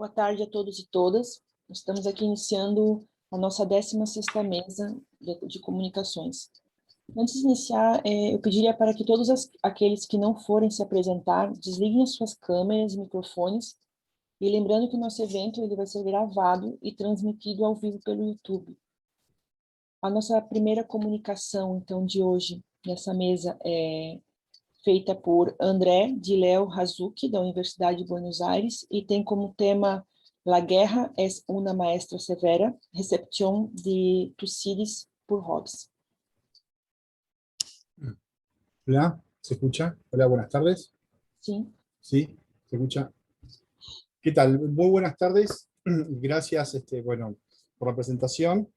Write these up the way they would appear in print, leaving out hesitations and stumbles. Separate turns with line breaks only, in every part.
Boa tarde a todos e todas. Estamos aqui iniciando a nossa 16ª mesa de comunicações. Antes de iniciar, eu pediria para que todos aqueles que não forem se apresentar, desliguem as suas câmeras e microfones, e lembrando que o nosso evento ele vai ser gravado e transmitido ao vivo pelo YouTube. A nossa primeira comunicação, então, de hoje, nessa mesa, é feita por André de Leo Hazuki, da Universidade de Buenos Aires, e tem como tema La guerra es una maestra severa, recepción de Tucídides por Hobbes.
Hola, ¿se escucha? Hola, buenas tardes.
Sí.
¿Sí? ¿Se escucha? ¿Qué tal? Muy buenas tardes. Gracias, por la presentación.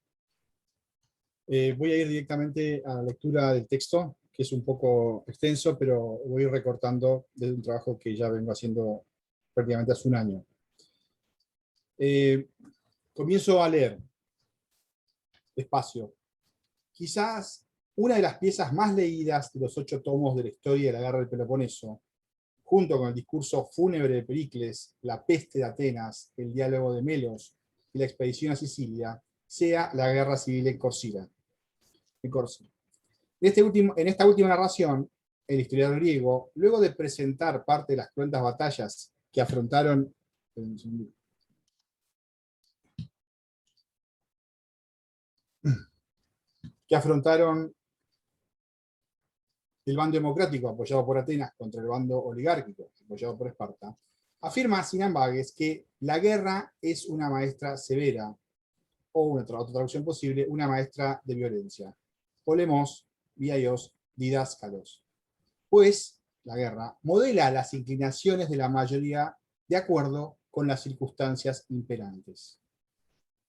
Voy a ir directamente a la lectura del texto, que es un poco extenso, pero voy a ir recortando de un trabajo que ya vengo haciendo prácticamente hace un año. Comienzo a leer despacio. Quizás una de las piezas más leídas de los 8 tomos de la historia de la guerra del Peloponeso, junto con el discurso fúnebre de Pericles, la peste de Atenas, el diálogo de Melos y la expedición a Sicilia, sea la guerra civil en Corcira. En esta última narración, el historiador griego, luego de presentar parte de las cruentas batallas que afrontaron el bando democrático apoyado por Atenas contra el bando oligárquico apoyado por Esparta, afirma sin ambages que la guerra es una maestra severa, o una otra traducción posible, una maestra de violencia. Polemos, viaios, didáscalos. Pues la guerra modela las inclinaciones de la mayoría de acuerdo con las circunstancias imperantes.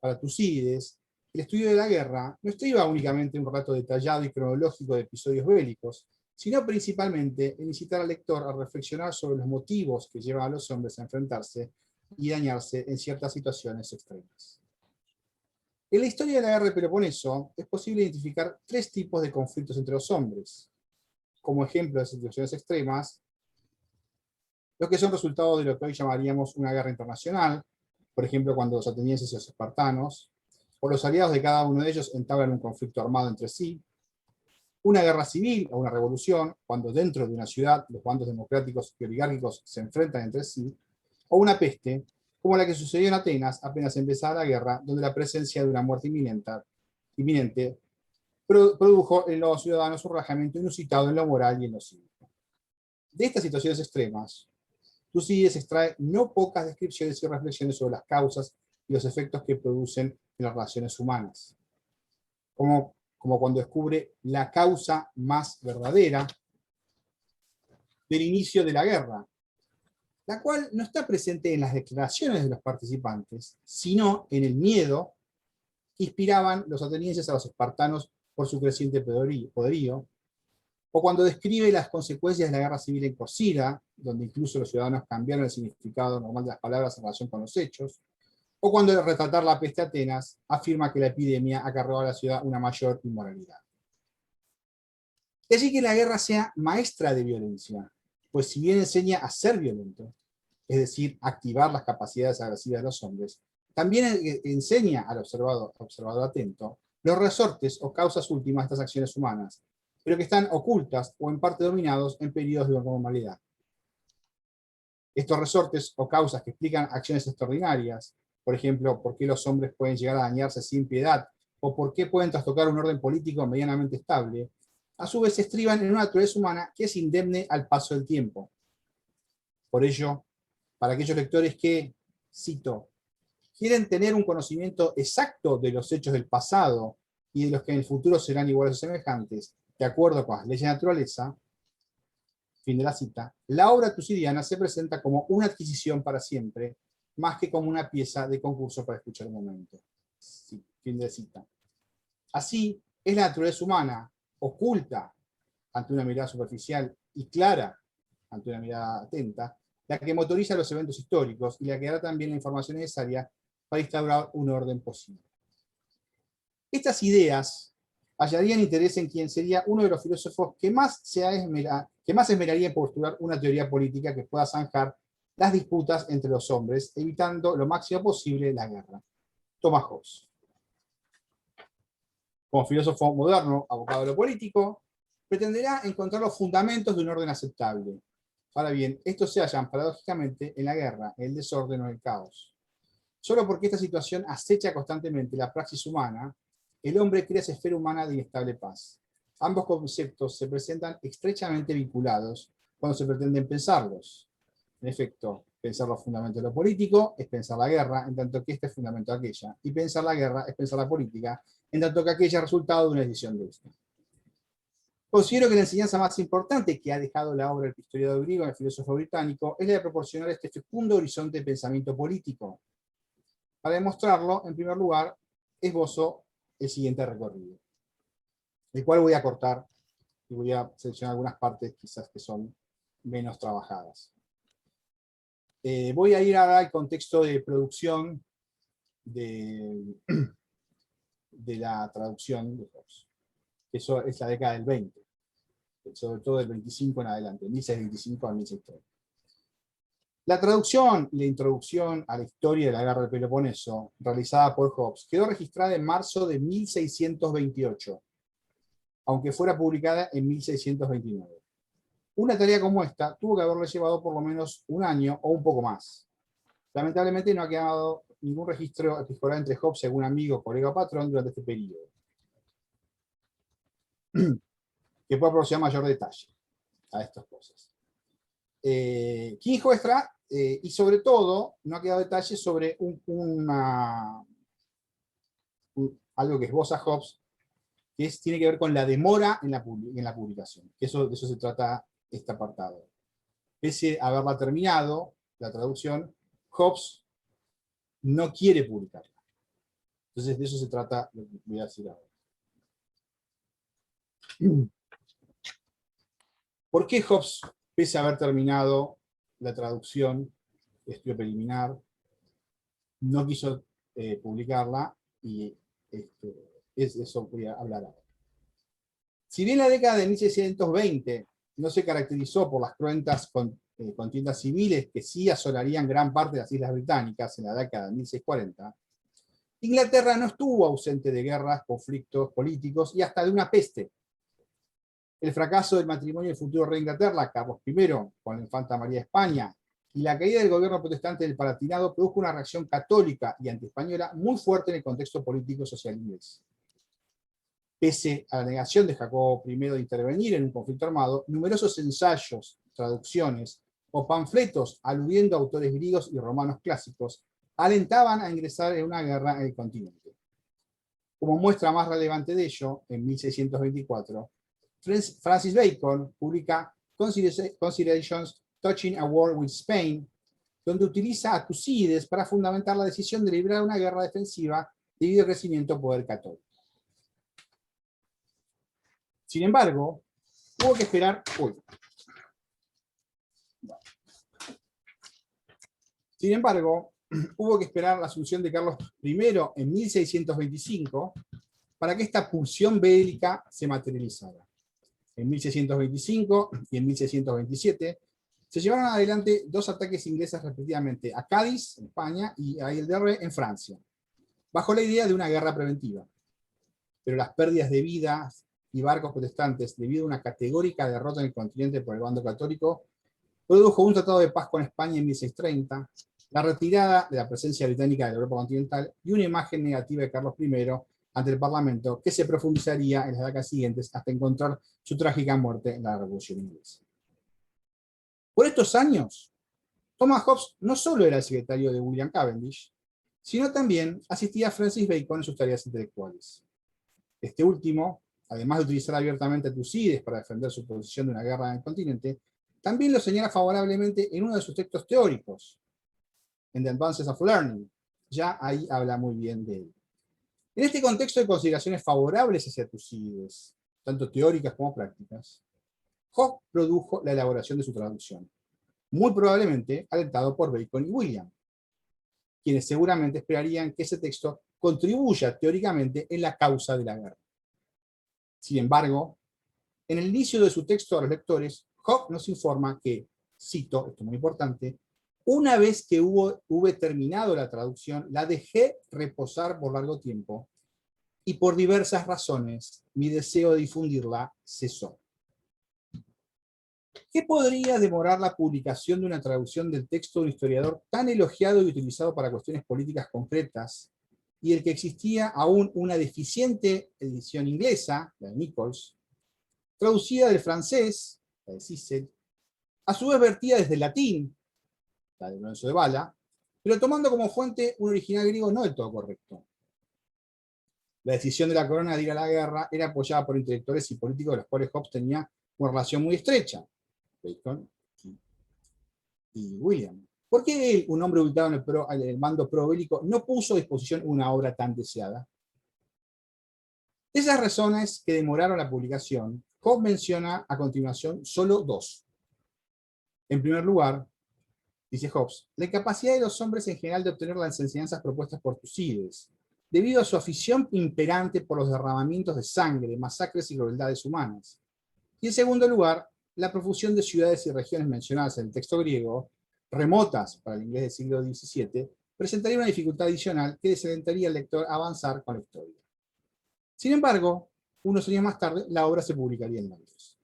Para Tucídides, el estudio de la guerra no estriba únicamente en un relato detallado y cronológico de episodios bélicos, sino principalmente en incitar al lector a reflexionar sobre los motivos que llevan a los hombres a enfrentarse y dañarse en ciertas situaciones extremas. En la historia de la guerra de Peloponeso es posible identificar 3 tipos de conflictos entre los hombres. Como ejemplo de situaciones extremas, los que son resultado de lo que hoy llamaríamos una guerra internacional, por ejemplo cuando los atenienses y los espartanos, o los aliados de cada uno de ellos entablan un conflicto armado entre sí, una guerra civil o una revolución, cuando dentro de una ciudad los bandos democráticos y oligárquicos se enfrentan entre sí, o una peste, como la que sucedió en Atenas apenas empezada la guerra, donde la presencia de una muerte inminente produjo en los ciudadanos un relajamiento inusitado en lo moral y en lo cívico. De estas situaciones extremas, Tucídides extrae no pocas descripciones y reflexiones sobre las causas y los efectos que producen en las relaciones humanas. Como cuando descubre la causa más verdadera del inicio de la guerra, la cual no está presente en las declaraciones de los participantes, sino en el miedo que inspiraban los atenienses a los espartanos por su creciente poderío, o cuando describe las consecuencias de la guerra civil en Corcira, donde incluso los ciudadanos cambiaron el significado normal de las palabras en relación con los hechos, o cuando al retratar la peste de Atenas, afirma que la epidemia acarreó a la ciudad una mayor inmoralidad. De allí que la guerra sea maestra de violencia, pues si bien enseña a ser violento, es decir, activar las capacidades agresivas de los hombres, también enseña al observador atento los resortes o causas últimas de estas acciones humanas, pero que están ocultas o en parte dominados en periodos de normalidad. Estos resortes o causas que explican acciones extraordinarias, por ejemplo, por qué los hombres pueden llegar a dañarse sin piedad, o por qué pueden trastocar un orden político medianamente estable, a su vez se estriban en una naturaleza humana que es indemne al paso del tiempo. Por ello, para aquellos lectores que, cito, quieren tener un conocimiento exacto de los hechos del pasado y de los que en el futuro serán iguales o semejantes, de acuerdo con las leyes de naturaleza, fin de la cita, la obra tucidiana se presenta como una adquisición para siempre, más que como una pieza de concurso para escuchar un momento. Sí, fin de cita. Así, es la naturaleza humana, oculta ante una mirada superficial y clara ante una mirada atenta, la que motoriza los eventos históricos y la que dará también la información necesaria para instaurar un orden posible. Estas ideas hallarían interés en quien sería uno de los filósofos que más esmeraría en postular una teoría política que pueda zanjar las disputas entre los hombres, evitando lo máximo posible la guerra. Thomas Hobbes. Como filósofo moderno, abocado a lo político, pretenderá encontrar los fundamentos de un orden aceptable. Ahora bien, estos se hallan paradójicamente en la guerra, el desorden o el caos. Solo porque esta situación acecha constantemente la praxis humana, el hombre crea esa esfera humana de inestable paz. Ambos conceptos se presentan estrechamente vinculados cuando se pretenden pensarlos. En efecto, pensar los fundamentos de lo político es pensar la guerra, en tanto que este es fundamento de aquella, y pensar la guerra es pensar la política, en tanto que aquella es resultado de una decisión de esta. Considero que la enseñanza más importante que ha dejado la obra del historiador griego, el filósofo británico, es la de proporcionar este fecundo horizonte de pensamiento político. Para demostrarlo, en primer lugar, esbozo el siguiente recorrido, el cual voy a cortar y voy a seleccionar algunas partes quizás que son menos trabajadas. Voy a ir ahora al contexto de producción de la traducción de Hobbes. Eso es la década del 20, sobre todo del 25 en adelante, 1625 a 1630. La traducción y la introducción a la historia de la guerra del Peloponeso, realizada por Hobbes, quedó registrada en marzo de 1628, aunque fuera publicada en 1629. Una tarea como esta tuvo que haberle llevado por lo menos un año o un poco más. Lamentablemente no ha quedado ningún registro epistolar entre Hobbes y algún amigo, colega o patrón durante este periodo, que pueda proporcionar mayor detalle a estas cosas. King Hoestra, y sobre todo, no ha quedado detalle sobre algo que esboza Hobbes, que tiene que ver con la demora en la publicación. De eso se trata este apartado. Pese a haberla terminado, la traducción, Hobbes no quiere publicarla. Entonces de eso se trata lo que voy a decir ahora. ¿Por qué Hobbes, pese a haber terminado la traducción, estudio preliminar, no quiso publicarla? Y eso voy a hablar ahora. Si bien la década de 1620 no se caracterizó por las cruentas contiendas civiles que sí asolarían gran parte de las islas británicas en la década de 1640, Inglaterra no estuvo ausente de guerras, conflictos políticos y hasta de una peste. El fracaso del matrimonio del futuro rey de Inglaterra, Carlos I, con la infanta María de España, y la caída del gobierno protestante del Palatinado produjo una reacción católica y antiespañola muy fuerte en el contexto político social inglés. Pese a la negación de Jacobo I de intervenir en un conflicto armado, numerosos ensayos, traducciones o panfletos aludiendo a autores griegos y romanos clásicos alentaban a ingresar en una guerra en el continente. Como muestra más relevante de ello, en 1624, Francis Bacon publica Considerations Touching a War with Spain, donde utiliza a Tucídides para fundamentar la decisión de librar una guerra defensiva debido al crecimiento del poder católico. Sin embargo, hubo que esperar. Sin embargo, hubo que esperar la asunción de Carlos I en 1625 para que esta pulsión bélica se materializara. En 1625 y en 1627 se llevaron adelante dos ataques ingleses respectivamente a Cádiz, en España, y a Ile-d'Avray, en Francia, bajo la idea de una guerra preventiva. Pero las pérdidas de vidas y barcos protestantes debido a una categórica derrota en el continente por el bando católico produjo un tratado de paz con España en 1630, la retirada de la presencia británica de la Europa continental y una imagen negativa de Carlos I ante el Parlamento que se profundizaría en las décadas siguientes hasta encontrar su trágica muerte en la Revolución Inglesa. Por estos años, Thomas Hobbes no solo era el secretario de William Cavendish, sino también asistía a Francis Bacon en sus tareas intelectuales. Este último, además de utilizar abiertamente a Tucídides para defender su posición de una guerra en el continente, también lo señala favorablemente en uno de sus textos teóricos, en The Advances of Learning. Ya ahí habla muy bien de él. En este contexto de consideraciones favorables hacia Tucídides, tanto teóricas como prácticas, Hobbes produjo la elaboración de su traducción, muy probablemente alentado por Bacon y William, quienes seguramente esperarían que ese texto contribuya teóricamente en la causa de la guerra. Sin embargo, en el inicio de su texto a los lectores, Hobbes nos informa que, cito, esto es muy importante, Una vez que hube terminado la traducción, la dejé reposar por largo tiempo, y por diversas razones mi deseo de difundirla cesó. ¿Qué podría demorar la publicación de una traducción del texto de un historiador tan elogiado y utilizado para cuestiones políticas concretas, y el que existía aún una deficiente edición inglesa, la de Nichols, traducida del francés, la de Cicel, a su vez vertida desde el latín, la de Lorenzo de Bala, pero tomando como fuente un original griego no del todo correcto? La decisión de la corona de ir a la guerra era apoyada por intelectuales y políticos de los cuales Hobbes tenía una relación muy estrecha, Bacon y William. ¿Por qué él, un hombre ubicado en el mando probélico, no puso a disposición una obra tan deseada? De esas razones que demoraron la publicación, Hobbes menciona a continuación solo dos. En primer lugar, dice Hobbes, la incapacidad de los hombres en general de obtener las enseñanzas propuestas por Tucídides, debido a su afición imperante por los derramamientos de sangre, masacres y crueldades humanas. Y en segundo lugar, la profusión de ciudades y regiones mencionadas en el texto griego, remotas para el inglés del siglo XVII, presentaría una dificultad adicional que desalentaría al lector a avanzar con la historia. Sin embargo, unos años más tarde, la obra se publicaría en Londres.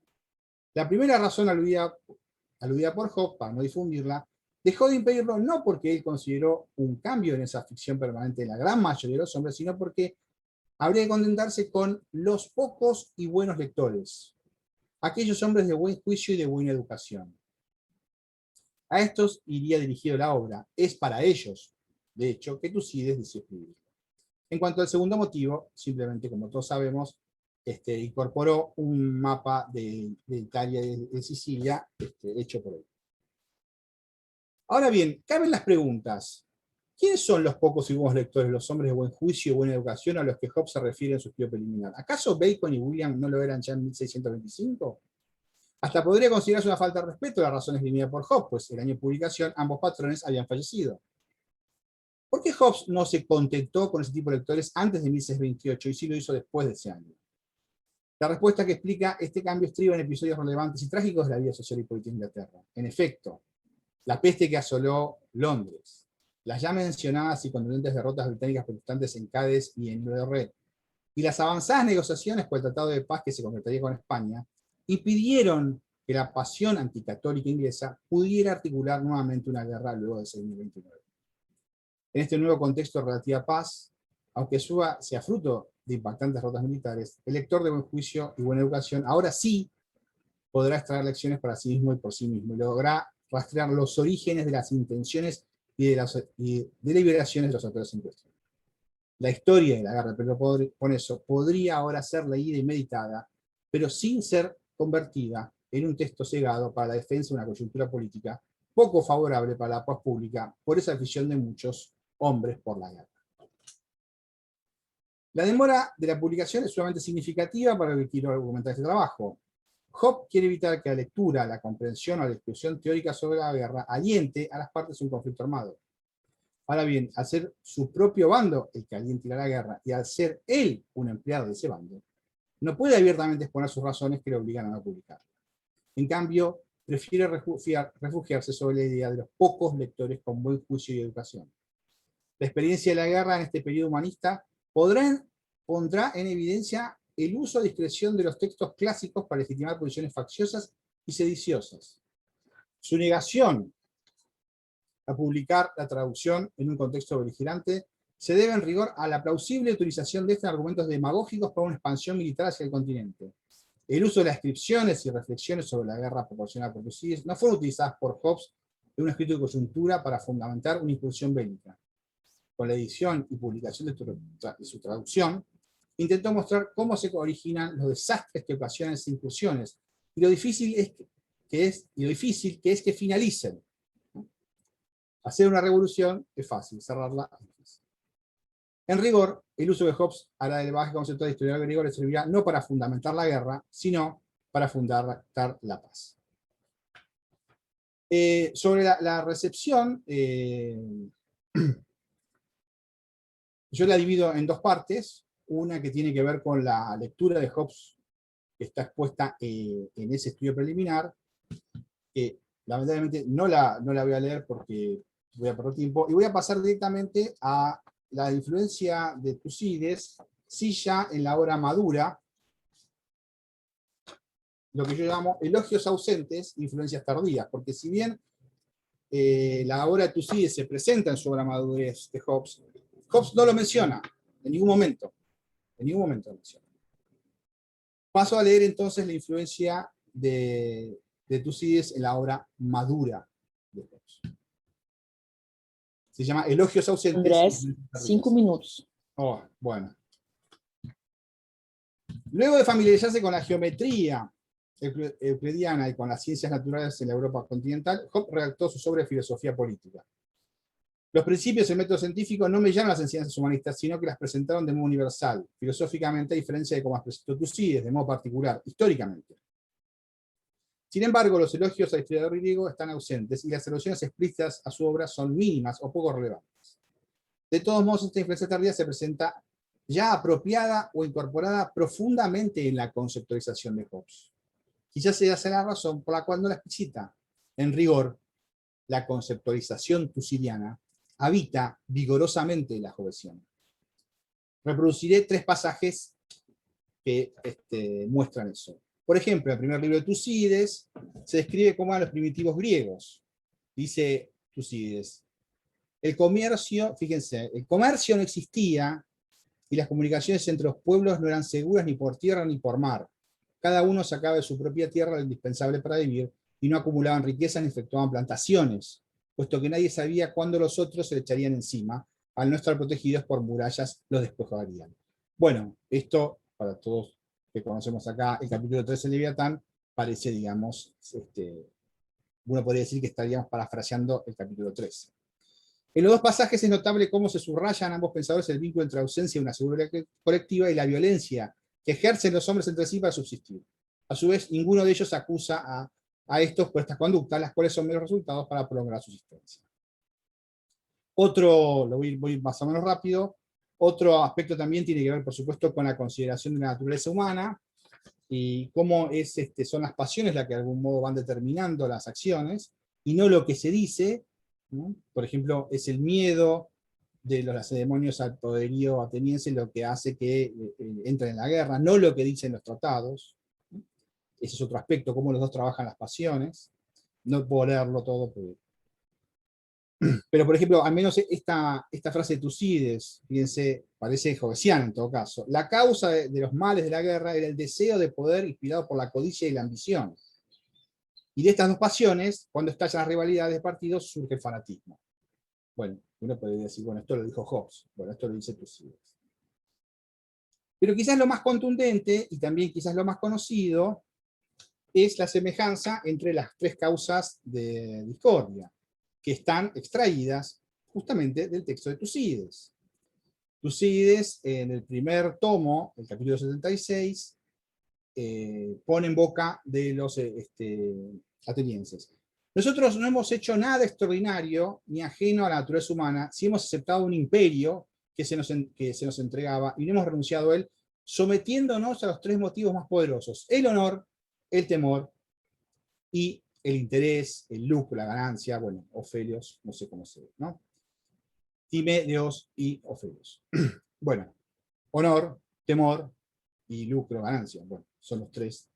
La primera razón aludida por Hobbes para no difundirla, dejó de impedirlo no porque él consideró un cambio en esa ficción permanente de la gran mayoría de los hombres, sino porque habría que contentarse con los pocos y buenos lectores, aquellos hombres de buen juicio y de buena educación. A estos iría dirigido la obra. Es para ellos, de hecho, que Tucídides decidió escribir. En cuanto al segundo motivo, simplemente, como todos sabemos, incorporó un mapa de Italia y de Sicilia hecho por él. Ahora bien, caben las preguntas. ¿Quiénes son los pocos y buenos lectores, los hombres de buen juicio y buena educación a los que Hobbes se refiere en su estudio preliminar? ¿Acaso Bacon y William no lo eran ya en 1625? Hasta podría considerarse una falta de respeto a las razones esgrimidas por Hobbes, pues el año de publicación ambos patrones habían fallecido. ¿Por qué Hobbes no se contentó con ese tipo de lectores antes de 1628 y sí lo hizo después de ese año? La respuesta que explica este cambio estriba en episodios relevantes y trágicos de la vida social y política de Inglaterra. En efecto, la peste que asoló Londres, las ya mencionadas y contundentes derrotas británicas protestantes en Cádiz y en Red, y las avanzadas negociaciones por el Tratado de Paz que se concretaría con España, impidieron que la pasión anticatólica inglesa pudiera articular nuevamente una guerra luego de 1629. En este nuevo contexto de relativa paz, aunque sea fruto de impactantes derrotas militares, el lector de buen juicio y buena educación ahora sí podrá extraer lecciones para sí mismo y por sí mismo, y logrará rastrear los orígenes de las intenciones y de deliberaciones de los autores en cuestión. La historia de la guerra del Peloponeso podría ahora ser leída y meditada, pero sin ser convertida en un texto cegado para la defensa de una coyuntura política poco favorable para la paz pública por esa afición de muchos hombres por la guerra. La demora de la publicación es sumamente significativa para el que quiero argumentar este trabajo. Hobbes quiere evitar que la lectura, la comprensión o la discusión teórica sobre la guerra aliente a las partes de un conflicto armado. Ahora bien, al ser su propio bando el que alienta la guerra y al ser él un empleado de ese bando, no puede abiertamente exponer sus razones que le obligan a no publicar. En cambio, prefiere refugiarse sobre la idea de los pocos lectores con buen juicio y educación. La experiencia de la guerra en este periodo humanista pondrá en evidencia el uso a discreción de los textos clásicos para legitimar posiciones facciosas y sediciosas. Su negación a publicar la traducción en un contexto beligerante se debe en rigor a la plausible utilización de estos argumentos demagógicos para una expansión militar hacia el continente. El uso de las descripciones y reflexiones sobre la guerra proporcionada por Tucídides no fueron utilizadas por Hobbes en un escrito de coyuntura para fundamentar una incursión bélica. Con la edición y publicación de su traducción, intentó mostrar cómo se originan los desastres que ocasionan esas incursiones y lo difícil que es que finalicen. Hacer una revolución es fácil, cerrarla es difícil. En rigor, el uso de Hobbes a la del bagaje conceptual de historiador griego le servirá no para fundamentar la guerra, sino para fundamentar la paz. Sobre la recepción, yo la divido en dos partes. Una que tiene que ver con la lectura de Hobbes que está expuesta en ese estudio preliminar, lamentablemente no la voy a leer porque voy a perder tiempo, y voy a pasar directamente a la influencia de Tucídides, sí ya en la obra madura, lo que yo llamo elogios ausentes, influencias tardías, porque si bien la obra de Tucídides se presenta en su obra madurez de Hobbes, Hobbes no lo menciona en ningún momento lo menciona. Paso a leer entonces la influencia de Tucídides en la obra madura de Hobbes. Se llama Elogios ausentes.
Andrés, 5 minutos.
Oh, bueno. Luego de familiarizarse con la geometría euclidiana y con las ciencias naturales en la Europa continental, Hobbes redactó su obra de filosofía política. Los principios del método científico no me llaman las enseñanzas humanistas, sino que las presentaron de modo universal, filosóficamente, a diferencia de cómo las presentó Tucídides, de modo particular, históricamente. Sin embargo, los elogios al historiador griego están ausentes y las alusiones explícitas a su obra son mínimas o poco relevantes. De todos modos, esta influencia tardía se presenta ya apropiada o incorporada profundamente en la conceptualización de Hobbes. Quizás sea esa la razón por la cual no la explicita. En rigor, la conceptualización tucidiana habita vigorosamente la Hobbesiana. Reproduciré 3 pasajes que muestran eso. Por ejemplo, en el primer libro de Tucídides se describe cómo eran los primitivos griegos. Dice Tucídides, el comercio, fíjense, el comercio no existía y las comunicaciones entre los pueblos no eran seguras ni por tierra ni por mar. Cada uno sacaba de su propia tierra lo indispensable para vivir y no acumulaban riquezas ni efectuaban plantaciones, puesto que nadie sabía cuándo los otros se le echarían encima. Al no estar protegidos por murallas, los despojarían. Bueno, esto, para todos que conocemos acá, el capítulo 13 de Leviatán, parece, digamos, uno podría decir que estaríamos parafraseando el capítulo 13. En los 2 pasajes es notable cómo se subrayan ambos pensadores el vínculo entre la ausencia de una seguridad colectiva y la violencia que ejercen los hombres entre sí para subsistir. A su vez, ninguno de ellos acusa a estos por estas conductas, las cuales son meros resultados para prolongar su existencia. Otro, lo voy más o menos rápido, otro aspecto también tiene que ver, por supuesto, con la consideración de la naturaleza humana y cómo son las pasiones las que de algún modo van determinando las acciones, y no lo que se dice, ¿no? Por ejemplo, es el miedo de los lacedemonios al poderío ateniense lo que hace que entren en la guerra, no lo que dicen los tratados. Ese es otro aspecto, cómo los dos trabajan las pasiones. No puedo leerlo todo, pero por ejemplo, al menos esta frase de Tucídides, fíjense, parece hobbesiana en todo caso. La causa de los males de la guerra era el deseo de poder inspirado por la codicia y la ambición. Y de estas 2 pasiones, cuando estallan las rivalidades de partidos, surge el fanatismo. Bueno, uno podría decir, bueno, esto lo dijo Hobbes, bueno, esto lo dice Tucídides. Pero quizás lo más contundente, y también quizás lo más conocido, es la semejanza entre las 3 causas de discordia, que están extraídas justamente del texto de Tucídides. Tucídides, en el primer tomo, el capítulo 76, pone en boca de los atenienses. Nosotros no hemos hecho nada extraordinario ni ajeno a la naturaleza humana si hemos aceptado un imperio que se nos entregaba y no hemos renunciado a él, sometiéndonos a los 3 motivos más poderosos: el honor, el temor y el interés, el lucro, la ganancia, bueno, Ofelios, no sé cómo se ve, ¿no? Time, Dios y Ofelios. Bueno, honor, temor y lucro, ganancia, bueno, son los 3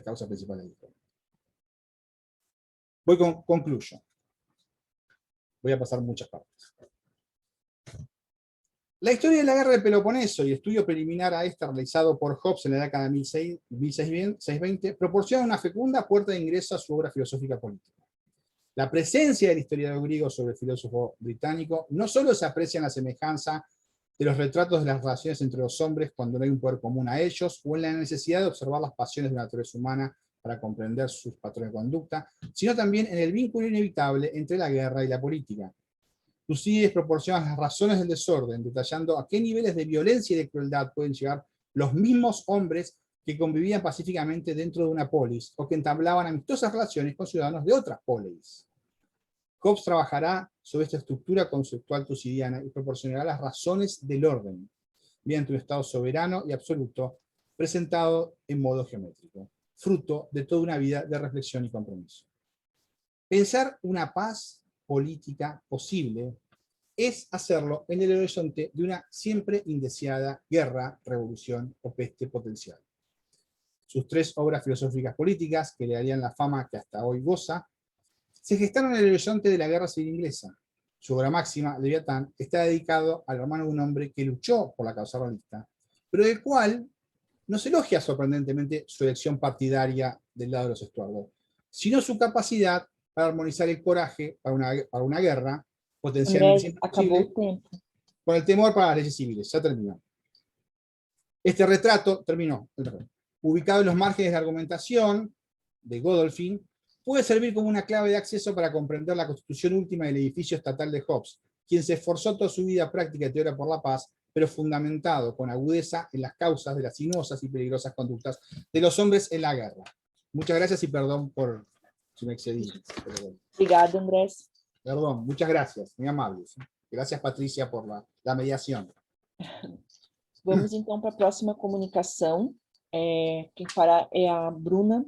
causas principales de la historia. Concluyo. Voy a pasar muchas partes. La historia de la guerra del Peloponeso y el estudio preliminar a esta realizado por Hobbes en la década de 1620 proporciona una fecunda puerta de ingreso a su obra filosófica política. La presencia del historiador griego sobre el filósofo británico no solo se aprecia en la semejanza de los retratos de las relaciones entre los hombres cuando no hay un poder común a ellos, o en la necesidad de observar las pasiones de la naturaleza humana para comprender sus patrones de conducta, sino también en el vínculo inevitable entre la guerra y la política. Tucídides proporciona las razones del desorden, detallando a qué niveles de violencia y de crueldad pueden llegar los mismos hombres que convivían pacíficamente dentro de una polis, o que entablaban amistosas relaciones con ciudadanos de otras polis. Hobbes trabajará sobre esta estructura conceptual tucidiana y proporcionará las razones del orden, mediante un estado soberano y absoluto, presentado en modo geométrico, fruto de toda una vida de reflexión y compromiso. Pensar una paz política posible es hacerlo en el horizonte de una siempre indeseada guerra, revolución o peste potencial. Sus 3 obras filosóficas políticas, que le darían la fama que hasta hoy goza, se gestaron en el horizonte de la Guerra Civil Inglesa. Su obra máxima, Leviatán, está dedicado al hermano de un hombre que luchó por la causa realista, pero del cual no se elogia sorprendentemente su elección partidaria del lado de los Estuardos, sino su capacidad para armonizar el coraje para una guerra potencialmente
Andrés,
siempre
acabou o
posible
tempo.
con el temor para las leyes civiles. Ya terminó. Este retrato, terminó, ubicado en los márgenes de argumentación de Godolphin, puede servir como una clave de acceso para comprender la constitución última del edificio estatal de Hobbes, quien se esforzó toda su vida práctica y teoría por la paz, pero fundamentado con agudeza en las causas de las sinuosas y peligrosas conductas de los hombres en la guerra. Muchas gracias y perdón por si me excedí.
Obrigada, Andrés.
Perdón, muchas gracias, muy amables. Gracias, Patricia, por la mediación.
Vamos, então, para a próxima comunicação. Quem fará é a Bruna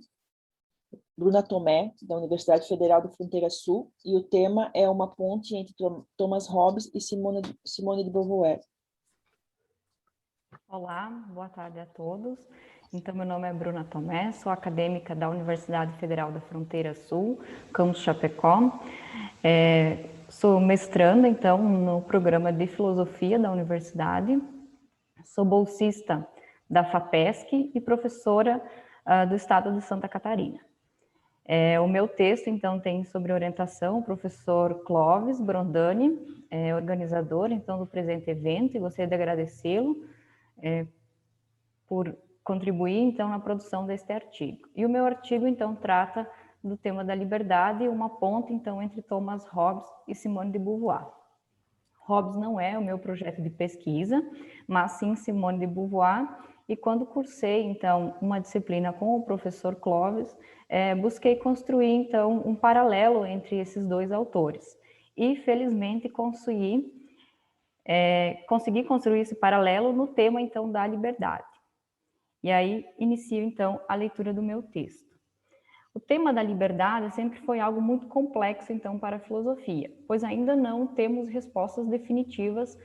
Tomé, da Universidade Federal da Fronteira Sul, e o tema é uma ponte entre Thomas Hobbes e Simone de Beauvoir.
Olá, boa tarde a todos. Então, meu nome é Bruna Tomé, sou acadêmica da Universidade Federal da Fronteira Sul, campus Chapecó. Sou mestranda, então, no programa de Filosofia da Universidade. Sou bolsista da FAPESC e professora do estado de Santa Catarina. O meu texto, então, tem sobre orientação o professor Clóvis Brondani, organizador, então, do presente evento, e gostaria de agradecê-lo por contribuir, então, na produção deste artigo. E o meu artigo, então, trata do tema da liberdade, uma ponte, então, entre Thomas Hobbes e Simone de Beauvoir. Hobbes não é o meu projeto de pesquisa, mas sim Simone de Beauvoir, e quando cursei, então, uma disciplina com o professor Clóvis, busquei construir, então, um paralelo entre esses dois autores. E, felizmente, consegui construir esse paralelo no tema, então, da liberdade. E aí, inicio, então, a leitura do meu texto. O tema da liberdade sempre foi algo muito complexo, então, para a filosofia, pois ainda não temos respostas definitivas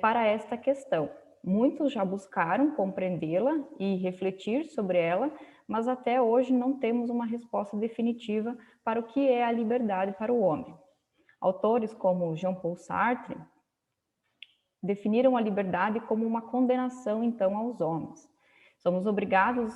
para esta questão. Muitos já buscaram compreendê-la e refletir sobre ela, mas até hoje não temos uma resposta definitiva para o que é a liberdade para o homem. Autores como Jean-Paul Sartre definiram a liberdade como uma condenação, então, aos homens. Somos obrigados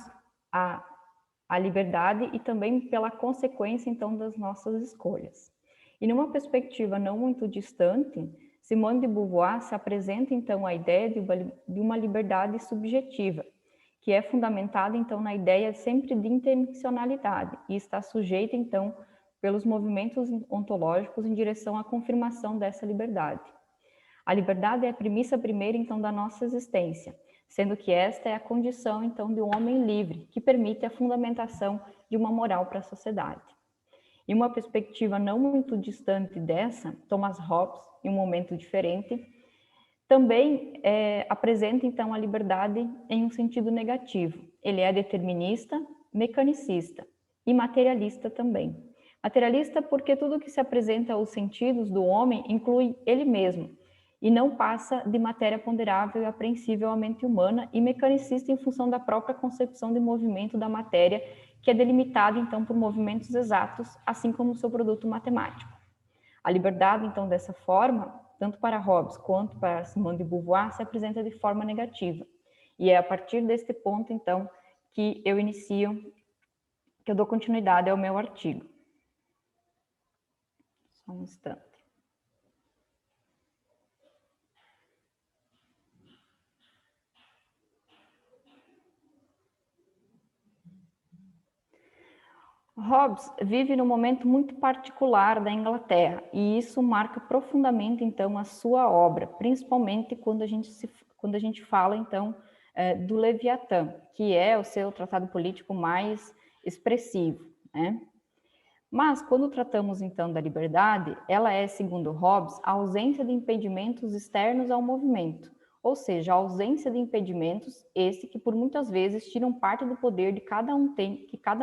à liberdade e também pela consequência, então, das nossas escolhas. E numa perspectiva não muito distante, Simone de Beauvoir se apresenta, então, a ideia de uma liberdade subjetiva, que é fundamentada, então, na ideia sempre de intencionalidade e está sujeita, então, pelos movimentos ontológicos em direção à confirmação dessa liberdade. A liberdade é a premissa primeira, então, da nossa existência, sendo que esta é a condição, então, de um homem livre, que permite a fundamentação de uma moral para a sociedade. Em uma perspectiva não muito distante dessa, Thomas Hobbes, em um momento diferente, também apresenta, então, a liberdade em um sentido negativo. Ele é determinista, mecanicista e materialista também. Materialista porque tudo que se apresenta aos sentidos do homem inclui ele mesmo, e não passa de matéria ponderável e apreensível à mente humana, e mecanicista em função da própria concepção de movimento da matéria, que é delimitada, então, por movimentos exatos, assim como o seu produto matemático. A liberdade, então, dessa forma, tanto para Hobbes quanto para Simone de Beauvoir, se apresenta de forma negativa. E é a partir deste ponto, então, que eu dou continuidade ao meu artigo. Só um instante. Hobbes vive num momento muito particular da Inglaterra, e isso marca profundamente, então, a sua obra, principalmente quando a gente fala, então, do Leviatã, que é o seu tratado político mais expressivo, né? Mas, quando tratamos, então, da liberdade, ela é, segundo Hobbes, a ausência de impedimentos externos ao movimento, ou seja, a ausência de impedimentos, que por muitas vezes tiram parte do poder que cada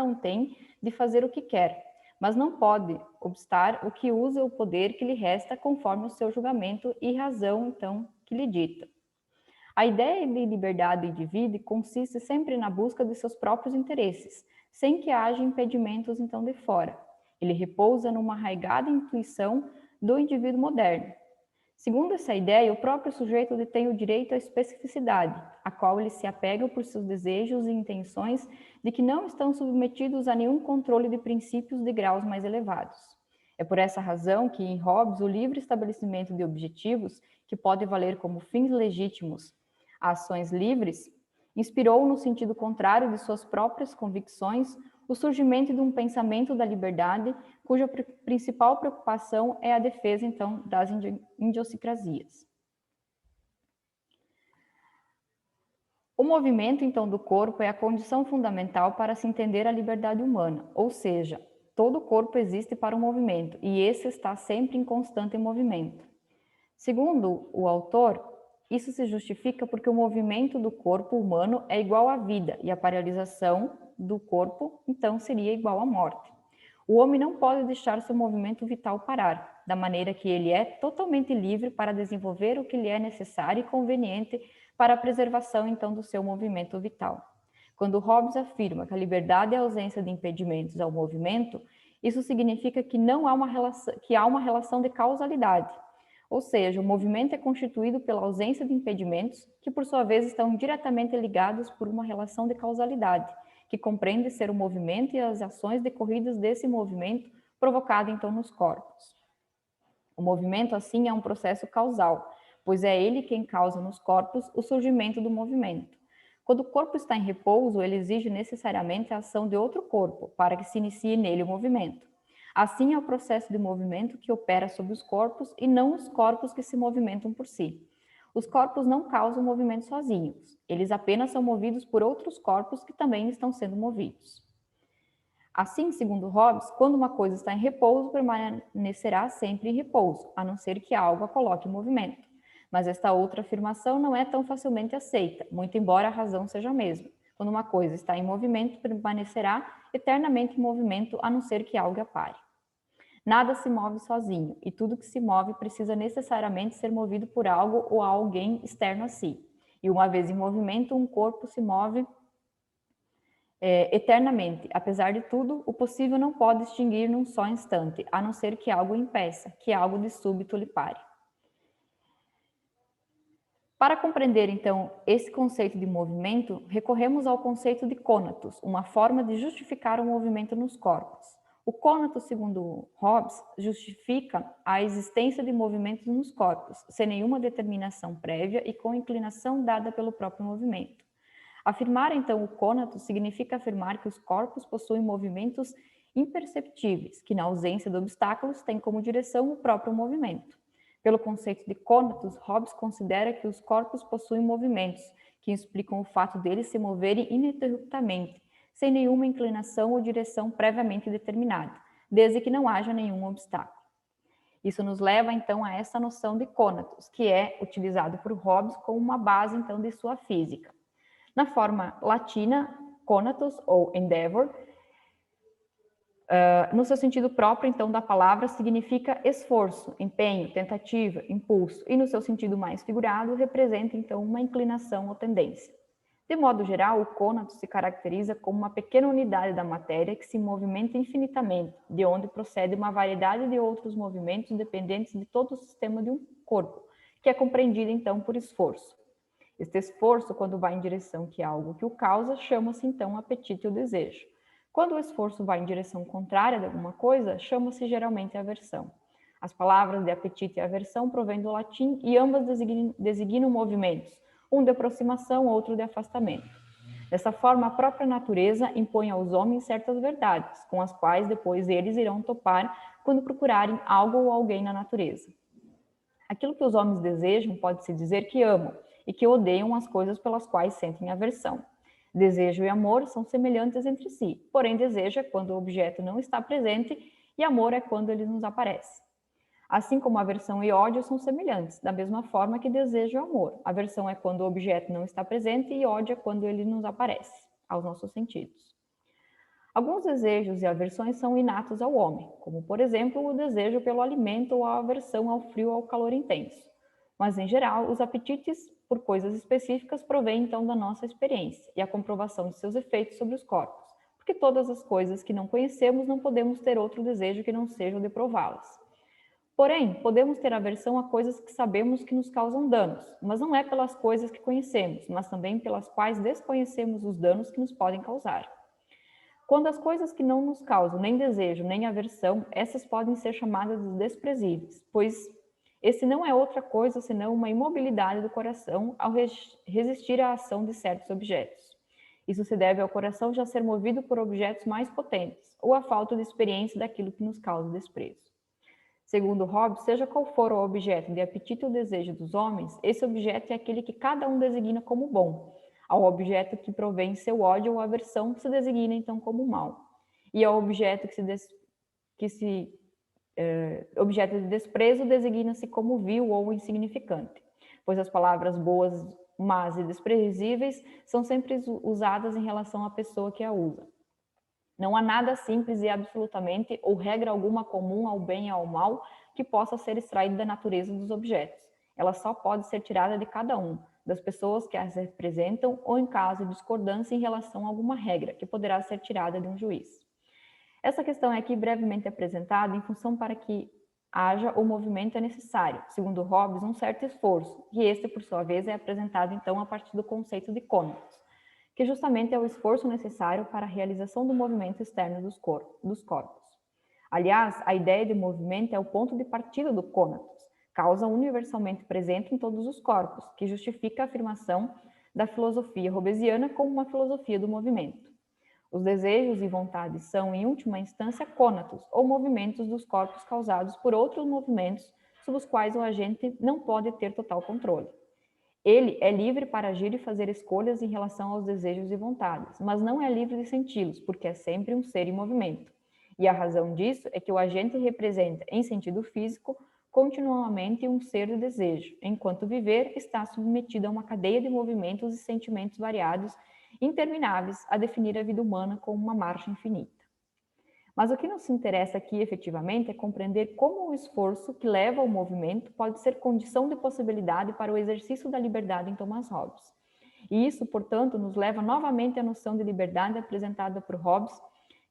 um tem de fazer o que quer, mas não pode obstar o que usa o poder que lhe resta conforme o seu julgamento e razão, então, que lhe dita. A ideia de liberdade do indivíduo consiste sempre na busca de seus próprios interesses, sem que haja impedimentos, então, de fora. Ele repousa numa arraigada intuição do indivíduo moderno. Segundo essa ideia, o próprio sujeito detém o direito à especificidade, a qual ele se apega por seus desejos e intenções de que não estão submetidos a nenhum controle de princípios de graus mais elevados. É por essa razão que, em Hobbes, o livre estabelecimento de objetivos, que pode valer como fins legítimos a ações livres, inspirou, no sentido contrário de suas próprias convicções, o surgimento de um pensamento da liberdade, cuja principal preocupação é a defesa, então, das idiosincrasias. O movimento, então, do corpo é a condição fundamental para se entender a liberdade humana, ou seja, todo o corpo existe para o movimento, e esse está sempre em constante movimento. Segundo o autor, isso se justifica porque o movimento do corpo humano é igual à vida, e a paralisação do corpo, então, seria igual à morte. O homem não pode deixar seu movimento vital parar, da maneira que ele é totalmente livre para desenvolver o que lhe é necessário e conveniente para a preservação, então, do seu movimento vital. Quando Hobbes afirma que a liberdade é a ausência de impedimentos ao movimento, isso significa que não há uma relação de causalidade, ou seja, o movimento é constituído pela ausência de impedimentos, que por sua vez estão diretamente ligados por uma relação de causalidade, que compreende ser o movimento e as ações decorridas desse movimento provocado então nos corpos. O movimento, assim, é um processo causal, pois é ele quem causa nos corpos o surgimento do movimento. Quando o corpo está em repouso, ele exige necessariamente a ação de outro corpo, para que se inicie nele o movimento. Assim, é o processo de movimento que opera sobre os corpos e não os corpos que se movimentam por si. Os corpos não causam movimento sozinhos, eles apenas são movidos por outros corpos que também estão sendo movidos. Assim, segundo Hobbes, quando uma coisa está em repouso, permanecerá sempre em repouso, a não ser que algo a coloque em movimento. Mas esta outra afirmação não é tão facilmente aceita, muito embora a razão seja a mesma. Quando uma coisa está em movimento, permanecerá eternamente em movimento, a não ser que algo a pare. Nada se move sozinho, e tudo que se move precisa necessariamente ser movido por algo ou alguém externo a si. E uma vez em movimento, um corpo se move eternamente. Apesar de tudo, o possível não pode extinguir num só instante, a não ser que algo o impeça, que algo de súbito lhe pare. Para compreender, então, esse conceito de movimento, recorremos ao conceito de cônatos, uma forma de justificar o movimento nos corpos. O cônato, segundo Hobbes, justifica a existência de movimentos nos corpos, sem nenhuma determinação prévia e com inclinação dada pelo próprio movimento. Afirmar, então, o cônato significa afirmar que os corpos possuem movimentos imperceptíveis, que, na ausência de obstáculos, têm como direção o próprio movimento. Pelo conceito de cônatos, Hobbes considera que os corpos possuem movimentos, que explicam o fato deles se moverem ininterruptamente, sem nenhuma inclinação ou direção previamente determinada, desde que não haja nenhum obstáculo. Isso nos leva, então, a essa noção de cônatos, que é utilizado por Hobbes como uma base, então, de sua física. Na forma latina, cônatos ou endeavor, no seu sentido próprio, então, da palavra, significa esforço, empenho, tentativa, impulso, e no seu sentido mais figurado, representa, então, uma inclinação ou tendência. De modo geral, o cônato se caracteriza como uma pequena unidade da matéria que se movimenta infinitamente, de onde procede uma variedade de outros movimentos dependentes de todo o sistema de um corpo, que é compreendido, então, por esforço. Este esforço, quando vai em direção que algo que o causa, chama-se, então, apetite ou desejo. Quando o esforço vai em direção contrária de alguma coisa, chama-se geralmente aversão. As palavras de apetite e aversão provêm do latim e ambas designam movimentos, um de aproximação, outro de afastamento. Dessa forma, a própria natureza impõe aos homens certas verdades, com as quais depois eles irão topar quando procurarem algo ou alguém na natureza. Aquilo que os homens desejam pode-se dizer que amam, e que odeiam as coisas pelas quais sentem aversão. Desejo e amor são semelhantes entre si, porém desejo é quando o objeto não está presente e amor é quando ele nos aparece. Assim como aversão e ódio são semelhantes, da mesma forma que desejo e amor. Aversão é quando o objeto não está presente e ódio é quando ele nos aparece, aos nossos sentidos. Alguns desejos e aversões são inatos ao homem, como, por exemplo, o desejo pelo alimento ou a aversão ao frio ou ao calor intenso. Mas, em geral, os apetites por coisas específicas provêm, então, da nossa experiência e a comprovação de seus efeitos sobre os corpos, porque todas as coisas que não conhecemos não podemos ter outro desejo que não seja o de prová-las. Porém, podemos ter aversão a coisas que sabemos que nos causam danos, mas não é pelas coisas que conhecemos, mas também pelas quais desconhecemos os danos que nos podem causar. Quando as coisas que não nos causam nem desejo nem aversão, essas podem ser chamadas de desprezíveis, pois esse não é outra coisa senão uma imobilidade do coração ao resistir à ação de certos objetos. Isso se deve ao coração já ser movido por objetos mais potentes, ou à falta de experiência daquilo que nos causa desprezo. Segundo Hobbes, seja qual for o objeto de apetite ou desejo dos homens, esse objeto é aquele que cada um designa como bom. Ao objeto que provém seu ódio ou aversão se designa então como mal. E ao objeto objeto de desprezo designa-se como vil ou insignificante, pois as palavras boas, más e desprezíveis são sempre usadas em relação à pessoa que a usa. Não há nada simples e absolutamente, ou regra alguma comum ao bem e ao mal, que possa ser extraído da natureza dos objetos. Ela só pode ser tirada de cada um, das pessoas que as representam, ou em caso de discordância em relação a alguma regra, que poderá ser tirada de um juiz. Essa questão é aqui brevemente apresentada em função para que haja o movimento é necessário, segundo Hobbes, um certo esforço, e este, por sua vez, é apresentado então a partir do conceito de conatos, que justamente é o esforço necessário para a realização do movimento externo dos corpos. Aliás, a ideia de movimento é o ponto de partida do conatos, causa universalmente presente em todos os corpos, que justifica a afirmação da filosofia hobbesiana como uma filosofia do movimento. Os desejos e vontades são, em última instância, cônatos, ou movimentos dos corpos causados por outros movimentos sobre os quais o agente não pode ter total controle. Ele é livre para agir e fazer escolhas em relação aos desejos e vontades, mas não é livre de senti-los, porque é sempre um ser em movimento. E a razão disso é que o agente representa, em sentido físico, continuamente um ser de desejo, enquanto viver está submetido a uma cadeia de movimentos e sentimentos variados, intermináveis, a definir a vida humana como uma marcha infinita. Mas o que nos interessa aqui, efetivamente, é compreender como o esforço que leva ao movimento pode ser condição de possibilidade para o exercício da liberdade em Thomas Hobbes. E isso, portanto, nos leva novamente à noção de liberdade apresentada por Hobbes,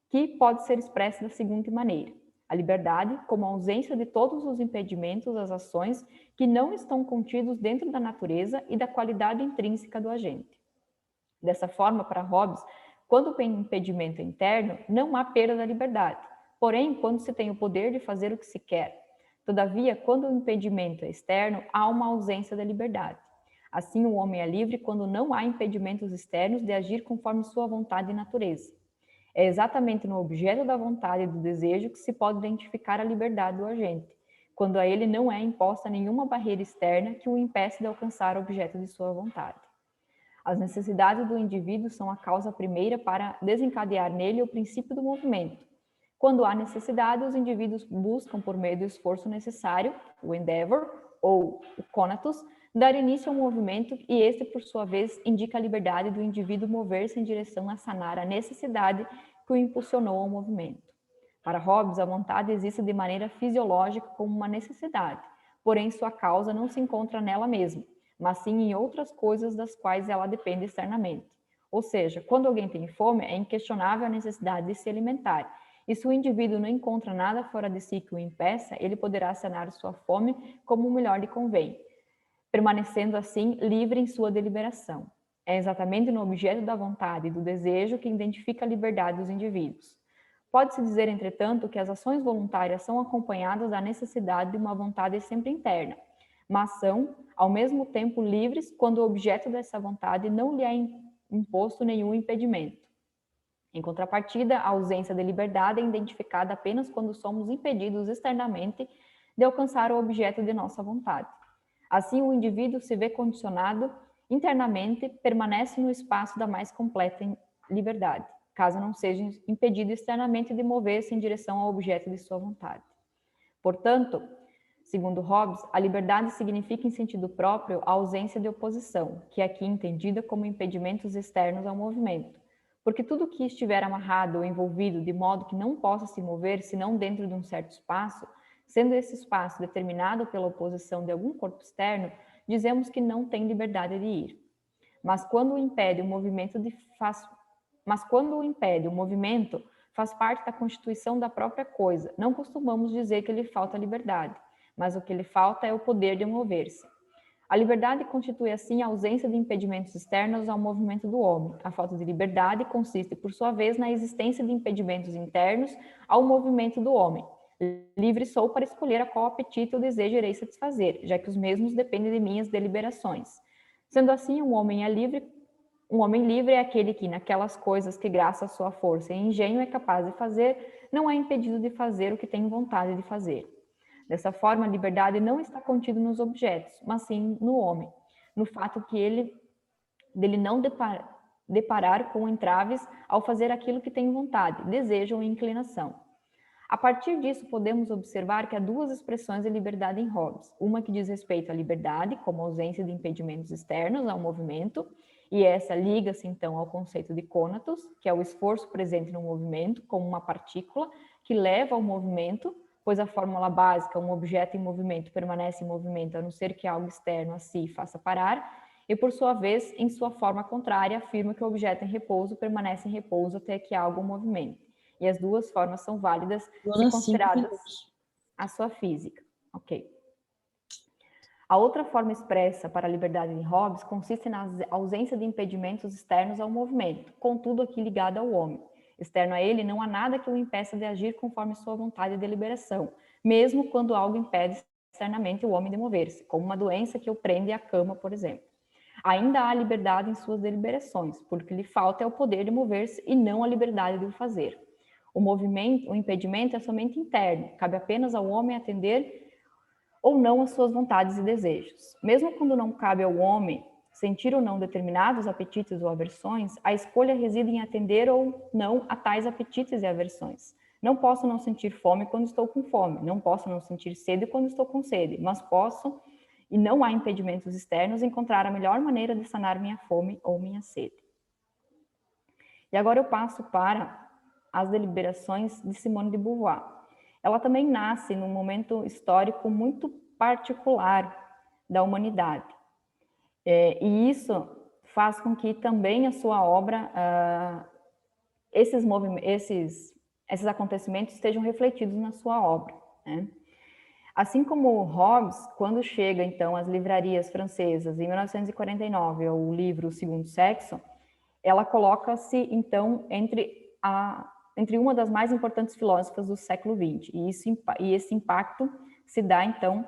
que pode ser expressa da seguinte maneira: a liberdade como a ausência de todos os impedimentos às ações que não estão contidos dentro da natureza e da qualidade intrínseca do agente. Dessa forma, para Hobbes, quando tem impedimento interno, não há perda da liberdade. Porém, quando se tem o poder de fazer o que se quer. Todavia, quando o impedimento é externo, há uma ausência da liberdade. Assim, o homem é livre quando não há impedimentos externos de agir conforme sua vontade e natureza. É exatamente no objeto da vontade e do desejo que se pode identificar a liberdade do agente, quando a ele não é imposta nenhuma barreira externa que o impeça de alcançar o objeto de sua vontade. As necessidades do indivíduo são a causa primeira para desencadear nele o princípio do movimento. Quando há necessidade, os indivíduos buscam, por meio do esforço necessário, o endeavor, ou o conatus, dar início ao movimento, e este, por sua vez, indica a liberdade do indivíduo mover-se em direção a sanar a necessidade que o impulsionou ao movimento. Para Hobbes, a vontade existe de maneira fisiológica como uma necessidade, porém sua causa não se encontra nela mesma, mas sim em outras coisas das quais ela depende externamente. Ou seja, quando alguém tem fome, é inquestionável a necessidade de se alimentar, e se o indivíduo não encontra nada fora de si que o impeça, ele poderá sanar sua fome como melhor lhe convém, permanecendo assim livre em sua deliberação. É exatamente no objeto da vontade e do desejo que identifica a liberdade dos indivíduos. Pode-se dizer, entretanto, que as ações voluntárias são acompanhadas da necessidade de uma vontade sempre interna, mas são, ao mesmo tempo, livres quando o objeto dessa vontade não lhe é imposto nenhum impedimento. Em contrapartida, a ausência de liberdade é identificada apenas quando somos impedidos externamente de alcançar o objeto de nossa vontade. Assim, o indivíduo se vê condicionado internamente, permanece no espaço da mais completa liberdade, caso não seja impedido externamente de mover-se em direção ao objeto de sua vontade. Portanto, segundo Hobbes, a liberdade significa em sentido próprio a ausência de oposição, que é aqui entendida como impedimentos externos ao movimento, Porque tudo que estiver amarrado ou envolvido de modo que não possa se mover senão dentro de um certo espaço, sendo esse espaço determinado pela oposição de algum corpo externo, dizemos que não tem liberdade de ir. Mas quando o impede o movimento faz parte da constituição da própria coisa, não costumamos dizer que lhe falta liberdade, mas o que lhe falta é o poder de mover-se. A liberdade constitui, assim, a ausência de impedimentos externos ao movimento do homem. A falta de liberdade consiste, por sua vez, na existência de impedimentos internos ao movimento do homem. Livre sou para escolher a qual apetite ou desejo irei satisfazer, já que os mesmos dependem de minhas deliberações. Sendo assim, um homem livre é aquele que, naquelas coisas que, graças à sua força e engenho, é capaz de fazer, não é impedido de fazer o que tem vontade de fazer. Dessa forma, a liberdade não está contida nos objetos, mas sim no homem, no fato dele não deparar com entraves ao fazer aquilo que tem vontade, desejo ou inclinação. A partir disso, podemos observar que há duas expressões de liberdade em Hobbes. Uma que diz respeito à liberdade, como ausência de impedimentos externos ao movimento, e essa liga-se, então, ao conceito de conatos, que é o esforço presente no movimento, como uma partícula que leva ao movimento, pois a fórmula básica, um objeto em movimento permanece em movimento, a não ser que algo externo a si faça parar, e, por sua vez, em sua forma contrária, afirma que o objeto em repouso permanece em repouso até que algo o movimente. E as duas formas são válidas se consideradas a sua física. Ok. A outra forma expressa para a liberdade de Hobbes consiste na ausência de impedimentos externos ao movimento, contudo aqui ligado ao homem. Externo a ele, não há nada que o impeça de agir conforme sua vontade e deliberação, mesmo quando algo impede externamente o homem de mover-se, como uma doença que o prende à cama, por exemplo. Ainda há liberdade em suas deliberações, porque lhe falta é o poder de mover-se e não a liberdade de o fazer. O impedimento é somente interno, cabe apenas ao homem atender ou não às suas vontades e desejos. Mesmo quando não cabe ao homem sentir ou não determinados apetites ou aversões, a escolha reside em atender ou não a tais apetites e aversões. Não posso não sentir fome quando estou com fome, não posso não sentir sede quando estou com sede, mas posso, e não há impedimentos externos, encontrar a melhor maneira de sanar minha fome ou minha sede. E agora eu passo para as deliberações de Simone de Beauvoir. Ela também nasce num momento histórico muito particular da humanidade. E isso faz com que também a sua obra, esses acontecimentos estejam refletidos na sua obra, né? Assim como Hobbes, quando chega então às livrarias francesas em 1949, o livro O Segundo Sexo, ela coloca-se então entre uma das mais importantes filósofas do século XX, e esse impacto se dá então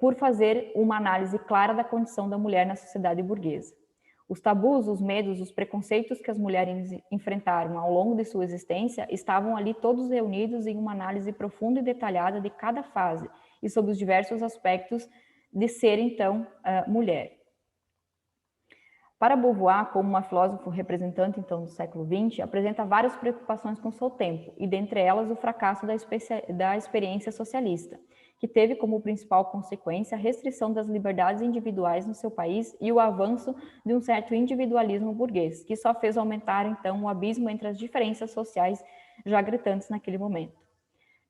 por fazer uma análise clara da condição da mulher na sociedade burguesa. Os tabus, os medos, os preconceitos que as mulheres enfrentaram ao longo de sua existência estavam ali todos reunidos em uma análise profunda e detalhada de cada fase e sobre os diversos aspectos de ser, então, mulher. Para Beauvoir, como uma filósofa representante, então, do século XX, apresenta várias preocupações com seu tempo, e dentre elas o fracasso da experiência socialista, que teve como principal consequência a restrição das liberdades individuais no seu país e o avanço de um certo individualismo burguês, que só fez aumentar, então, o abismo entre as diferenças sociais já gritantes naquele momento.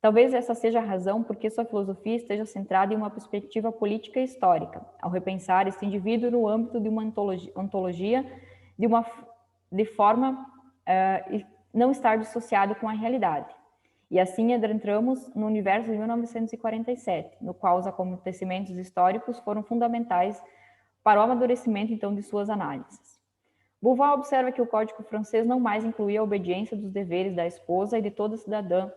Talvez essa seja a razão por que sua filosofia esteja centrada em uma perspectiva política e histórica, ao repensar esse indivíduo no âmbito de uma ontologia de forma não estar dissociado com a realidade. E assim adentramos no universo de 1947, no qual os acontecimentos históricos foram fundamentais para o amadurecimento, então, de suas análises. Beauvoir observa que o Código francês não mais incluía a obediência dos deveres da esposa e de toda cidadã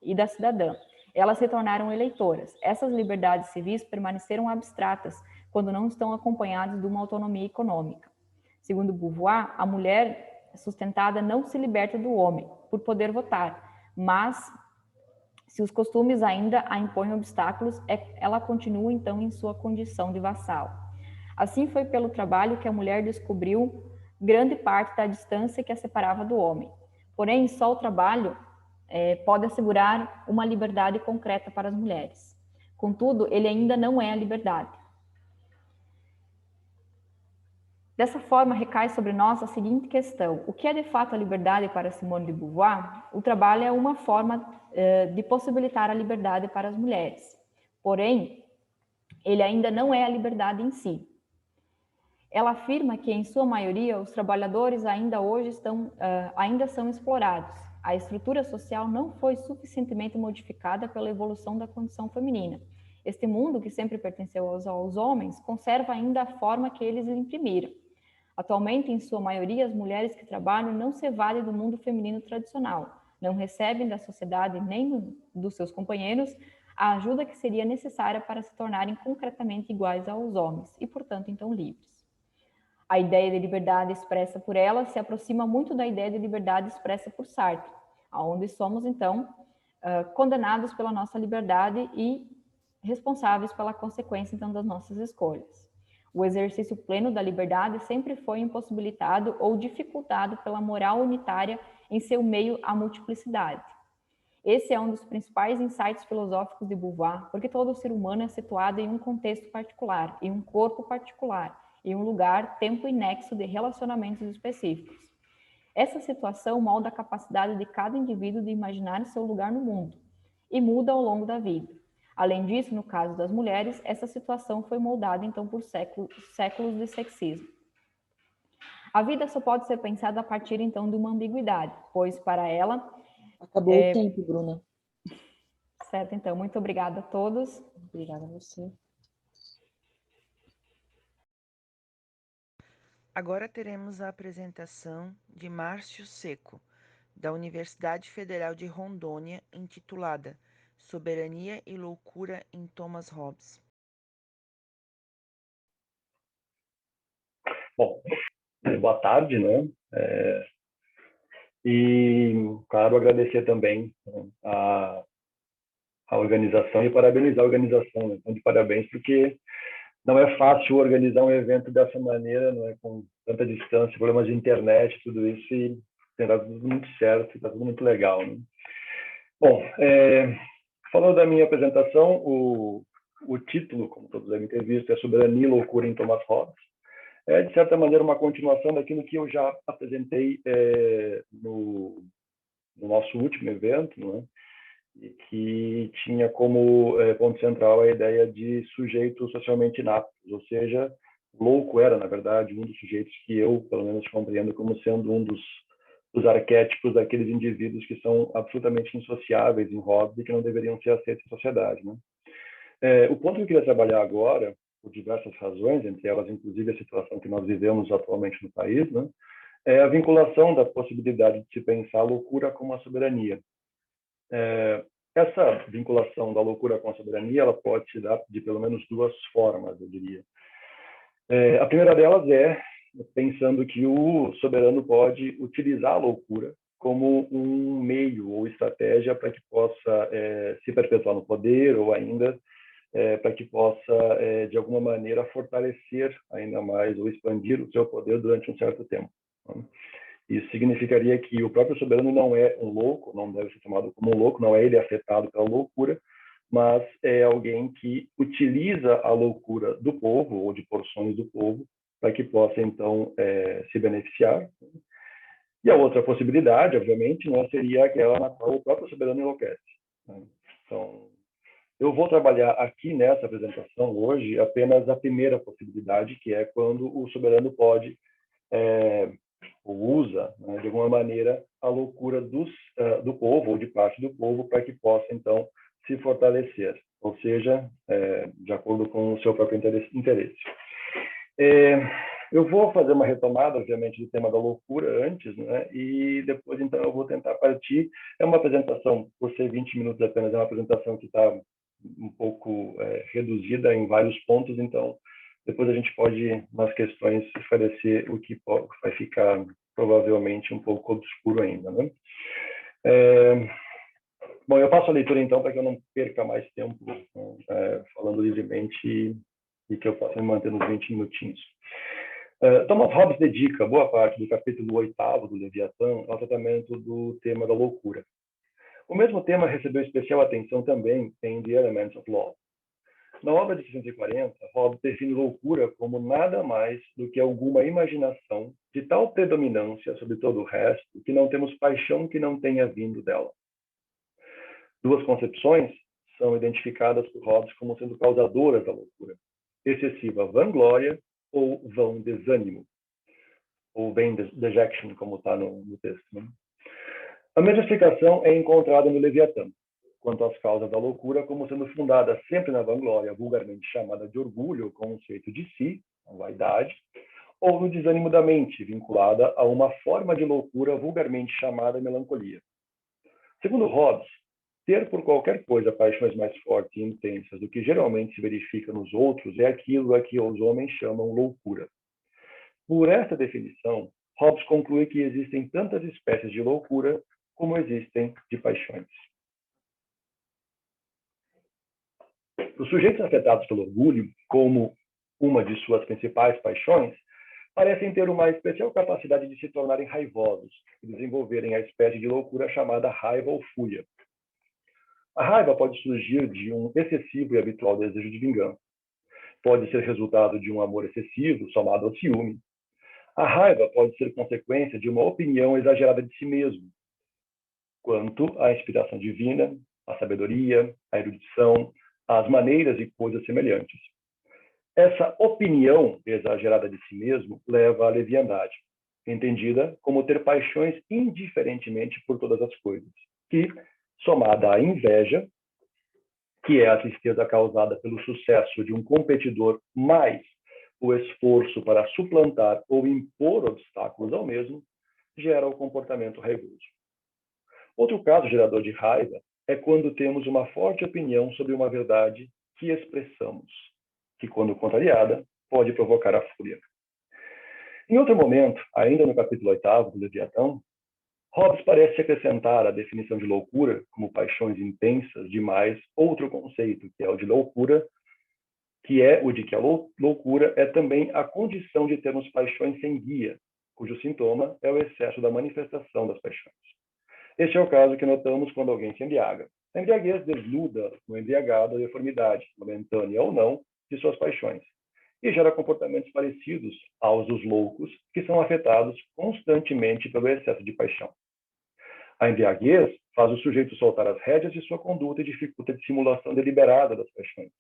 e da cidadã. Elas se tornaram eleitoras. Essas liberdades civis permaneceram abstratas quando não estão acompanhadas de uma autonomia econômica. Segundo Beauvoir, a mulher sustentada não se liberta do homem por poder votar, mas se os costumes ainda a impõem obstáculos, ela continua então em sua condição de vassalo. Assim foi pelo trabalho que a mulher descobriu grande parte da distância que a separava do homem. Porém, só o trabalho pode assegurar uma liberdade concreta para as mulheres. Contudo, ele ainda não é a liberdade. Dessa forma, recai sobre nós a seguinte questão: o que é de fato a liberdade para Simone de Beauvoir? O trabalho é uma forma de possibilitar a liberdade para as mulheres. Porém, ele ainda não é a liberdade em si. Ela afirma que, em sua maioria, os trabalhadores ainda são explorados. A estrutura social não foi suficientemente modificada pela evolução da condição feminina. Este mundo, que sempre pertenceu aos homens, conserva ainda a forma que eles lhe imprimiram. Atualmente, em sua maioria, as mulheres que trabalham não se evadem do mundo feminino tradicional, não recebem da sociedade nem dos seus companheiros a ajuda que seria necessária para se tornarem concretamente iguais aos homens e, portanto, então livres. A ideia de liberdade expressa por ela se aproxima muito da ideia de liberdade expressa por Sartre, onde somos, então, condenados pela nossa liberdade e responsáveis pela consequência, então, das nossas escolhas. O exercício pleno da liberdade sempre foi impossibilitado ou dificultado pela moral unitária em seu meio à multiplicidade. Esse é um dos principais insights filosóficos de Beauvoir, porque todo ser humano é situado em um contexto particular, em um corpo particular, em um lugar, tempo e nexo de relacionamentos específicos. Essa situação molda a capacidade de cada indivíduo de imaginar seu lugar no mundo e muda ao longo da vida. Além disso, no caso das mulheres, essa situação foi moldada então por séculos de sexismo. A vida só pode ser pensada a partir então de uma ambiguidade, pois para ela...
Acabou o tempo, Bruna.
Certo, então, muito obrigada a todos.
Obrigada a você.
Agora teremos a apresentação de Márcio Seco, da Universidade Federal de Rondônia, intitulada Soberania e Loucura em Thomas Hobbes.
Bom, boa tarde, né? E, claro, agradecer também, né, a organização e parabenizar a organização, né? Então, de parabéns, porque não é fácil organizar um evento dessa maneira, não é, com tanta distância, problemas de internet, tudo isso, e tem dado tudo muito certo, está tudo muito legal, né? Bom, falando da minha apresentação, o título, como todos devem ter visto, é Soberania e Loucura em Thomas Hobbes. É, de certa maneira, uma continuação daquilo que eu já apresentei no nosso último evento, né? E que tinha como ponto central a ideia de sujeitos socialmente inatos, ou seja, louco era, na verdade, um dos sujeitos que eu, pelo menos, compreendo como sendo um dos arquétipos daqueles indivíduos que são absolutamente insociáveis em Hobbes e que não deveriam ser aceitos em sociedade, né? O ponto que eu queria trabalhar agora, por diversas razões, entre elas, inclusive, a situação que nós vivemos atualmente no país, né, é a vinculação da possibilidade de se pensar a loucura com a soberania. Essa vinculação da loucura com a soberania, ela pode se dar de pelo menos duas formas, eu diria. A primeira delas é pensando que o soberano pode utilizar a loucura como um meio ou estratégia para que possa se perpetuar no poder ou ainda para que possa, de alguma maneira, fortalecer ainda mais ou expandir o seu poder durante um certo tempo. Isso significaria que o próprio soberano não é um louco, não deve ser chamado como um louco, não é ele afetado pela loucura, mas é alguém que utiliza a loucura do povo ou de porções do povo para que possa, então, se beneficiar. E a outra possibilidade, obviamente, né, seria aquela na qual o próprio soberano enlouquece. Então, eu vou trabalhar aqui nessa apresentação hoje apenas a primeira possibilidade, que é quando o soberano pode ou usa, né, de alguma maneira, a loucura do povo ou de parte do povo para que possa, então, se fortalecer, ou seja, de acordo com o seu próprio interesse. Eu vou fazer uma retomada, obviamente, do tema da loucura antes, né? E depois, então, eu vou tentar partir. É uma apresentação, por ser 20 minutos apenas, é uma apresentação que está um pouco reduzida em vários pontos, então depois a gente pode, nas questões, esclarecer o que vai ficar provavelmente um pouco obscuro ainda, né? Bom, eu passo a leitura então para que eu não perca mais tempo falando livremente e que eu possa me manter nos 20 minutinhos. Thomas Hobbes dedica boa parte do capítulo 8º do Leviatã ao tratamento do tema da loucura. O mesmo tema recebeu especial atenção também em The Elements of Law. Na obra de 640, Hobbes define loucura como nada mais do que alguma imaginação de tal predominância sobre todo o resto que não temos paixão que não tenha vindo dela. Duas concepções são identificadas por Hobbes como sendo causadoras da loucura: excessiva vanglória ou vão desânimo, ou vain dejection, como está no texto. Né? A mesma explicação é encontrada no Leviatã, quanto às causas da loucura, como sendo fundada sempre na vanglória, vulgarmente chamada de orgulho, conceito de si, a vaidade, ou no desânimo da mente, vinculada a uma forma de loucura vulgarmente chamada melancolia. Segundo Hobbes, ter por qualquer coisa paixões mais fortes e intensas do que geralmente se verifica nos outros é aquilo a que os homens chamam loucura. Por esta definição, Hobbes conclui que existem tantas espécies de loucura como existem de paixões. Os sujeitos afetados pelo orgulho, como uma de suas principais paixões, parecem ter uma especial capacidade de se tornarem raivosos e desenvolverem a espécie de loucura chamada raiva ou fúria. A raiva pode surgir de um excessivo e habitual desejo de vingança. Pode ser resultado de um amor excessivo, somado ao ciúme. A raiva pode ser consequência de uma opinião exagerada de si mesmo, quanto à inspiração divina, à sabedoria, à erudição, às maneiras e coisas semelhantes. Essa opinião exagerada de si mesmo leva à leviandade, entendida como ter paixões indiferentemente por todas as coisas, que, somada à inveja, que é a tristeza causada pelo sucesso de um competidor, mais o esforço para suplantar ou impor obstáculos ao mesmo, gera o comportamento raivoso. Outro caso gerador de raiva é quando temos uma forte opinião sobre uma verdade que expressamos, que, quando contrariada, pode provocar a fúria. Em outro momento, ainda no capítulo 8º do Leviatã, Hobbes parece acrescentar à definição de loucura, como paixões intensas demais, outro conceito, que é o de loucura, que é o de que a loucura é também a condição de termos paixões sem guia, cujo sintoma é o excesso da manifestação das paixões. Este é o caso que notamos quando alguém se embriaga. A embriaguez desnuda no embriagado a deformidade, momentânea ou não, de suas paixões, e gera comportamentos parecidos aos dos loucos, que são afetados constantemente pelo excesso de paixão. A embriaguez faz o sujeito soltar as rédeas de sua conduta e dificulta a dissimulação deliberada das paixões,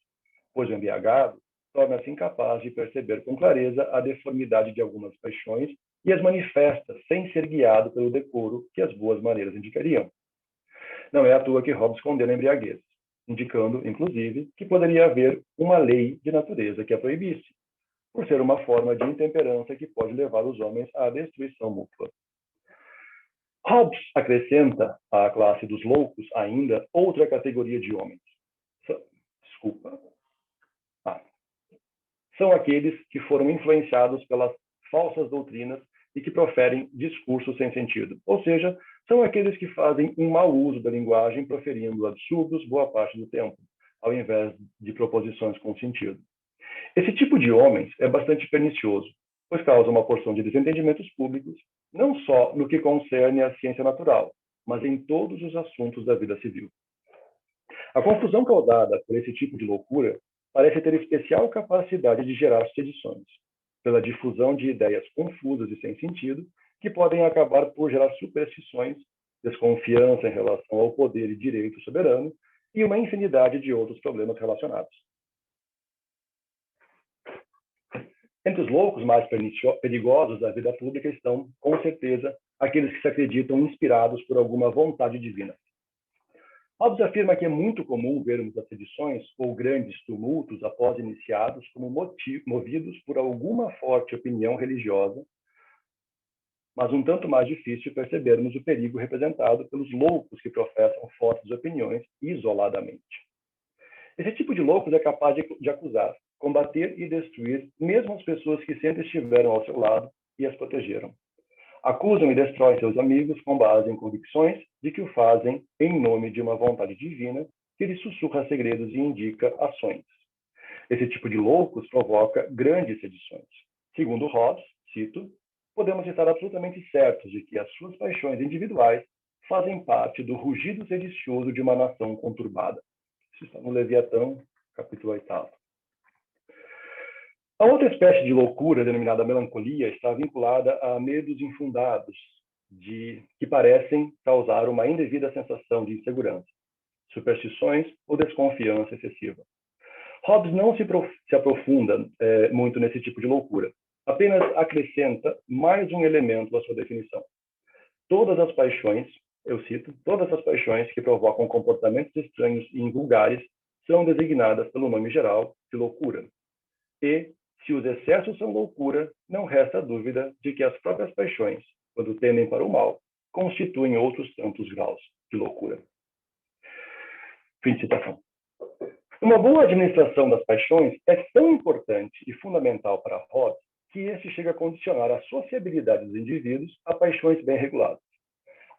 pois o embriagado torna-se incapaz de perceber com clareza a deformidade de algumas paixões e as manifesta sem ser guiado pelo decoro que as boas maneiras indicariam. Não é à toa que Hobbes condena a embriaguez, indicando, inclusive, que poderia haver uma lei de natureza que a proibisse, por ser uma forma de intemperança que pode levar os homens à destruição mútua. Hobbes acrescenta à classe dos loucos ainda outra categoria de homens. São aqueles que foram influenciados pelas falsas doutrinas e que proferem discursos sem sentido. Ou seja, são aqueles que fazem um mau uso da linguagem, proferindo absurdos boa parte do tempo, ao invés de proposições com sentido. Esse tipo de homens é bastante pernicioso, pois causa uma porção de desentendimentos públicos, não só no que concerne à ciência natural, mas em todos os assuntos da vida civil. A confusão causada por esse tipo de loucura parece ter especial capacidade de gerar sedições, pela difusão de ideias confusas e sem sentido, que podem acabar por gerar superstições, desconfiança em relação ao poder e direito soberano e uma infinidade de outros problemas relacionados. Entre os loucos mais perigosos da vida pública estão, com certeza, aqueles que se acreditam inspirados por alguma vontade divina. Hobbes afirma que é muito comum vermos as sedições ou grandes tumultos após iniciados como movidos por alguma forte opinião religiosa, mas um tanto mais difícil percebermos o perigo representado pelos loucos que professam fortes opiniões isoladamente. Esse tipo de loucos é capaz de acusar, combater e destruir mesmo as pessoas que sempre estiveram ao seu lado e as protegeram. Acusam e destroem seus amigos com base em convicções de que o fazem em nome de uma vontade divina que lhes sussurra segredos e indica ações. Esse tipo de loucos provoca grandes sedições. Segundo Hobbes, cito, podemos estar absolutamente certos de que as suas paixões individuais fazem parte do rugido sedicioso de uma nação conturbada. Isso está no Leviatã, capítulo 8º. A outra espécie de loucura, denominada melancolia, está vinculada a medos infundados, que parecem causar uma indevida sensação de insegurança, superstições ou desconfiança excessiva. Hobbes não se aprofunda muito nesse tipo de loucura, apenas acrescenta mais um elemento à sua definição. Todas as paixões, eu cito, todas as paixões que provocam comportamentos estranhos e invulgares são designadas pelo nome geral de loucura. E, se os excessos são loucura, não resta dúvida de que as próprias paixões, quando tendem para o mal, constituem outros tantos graus de loucura. Fim de citação. Uma boa administração das paixões é tão importante e fundamental para Hobbes que este chega a condicionar a sociabilidade dos indivíduos a paixões bem reguladas.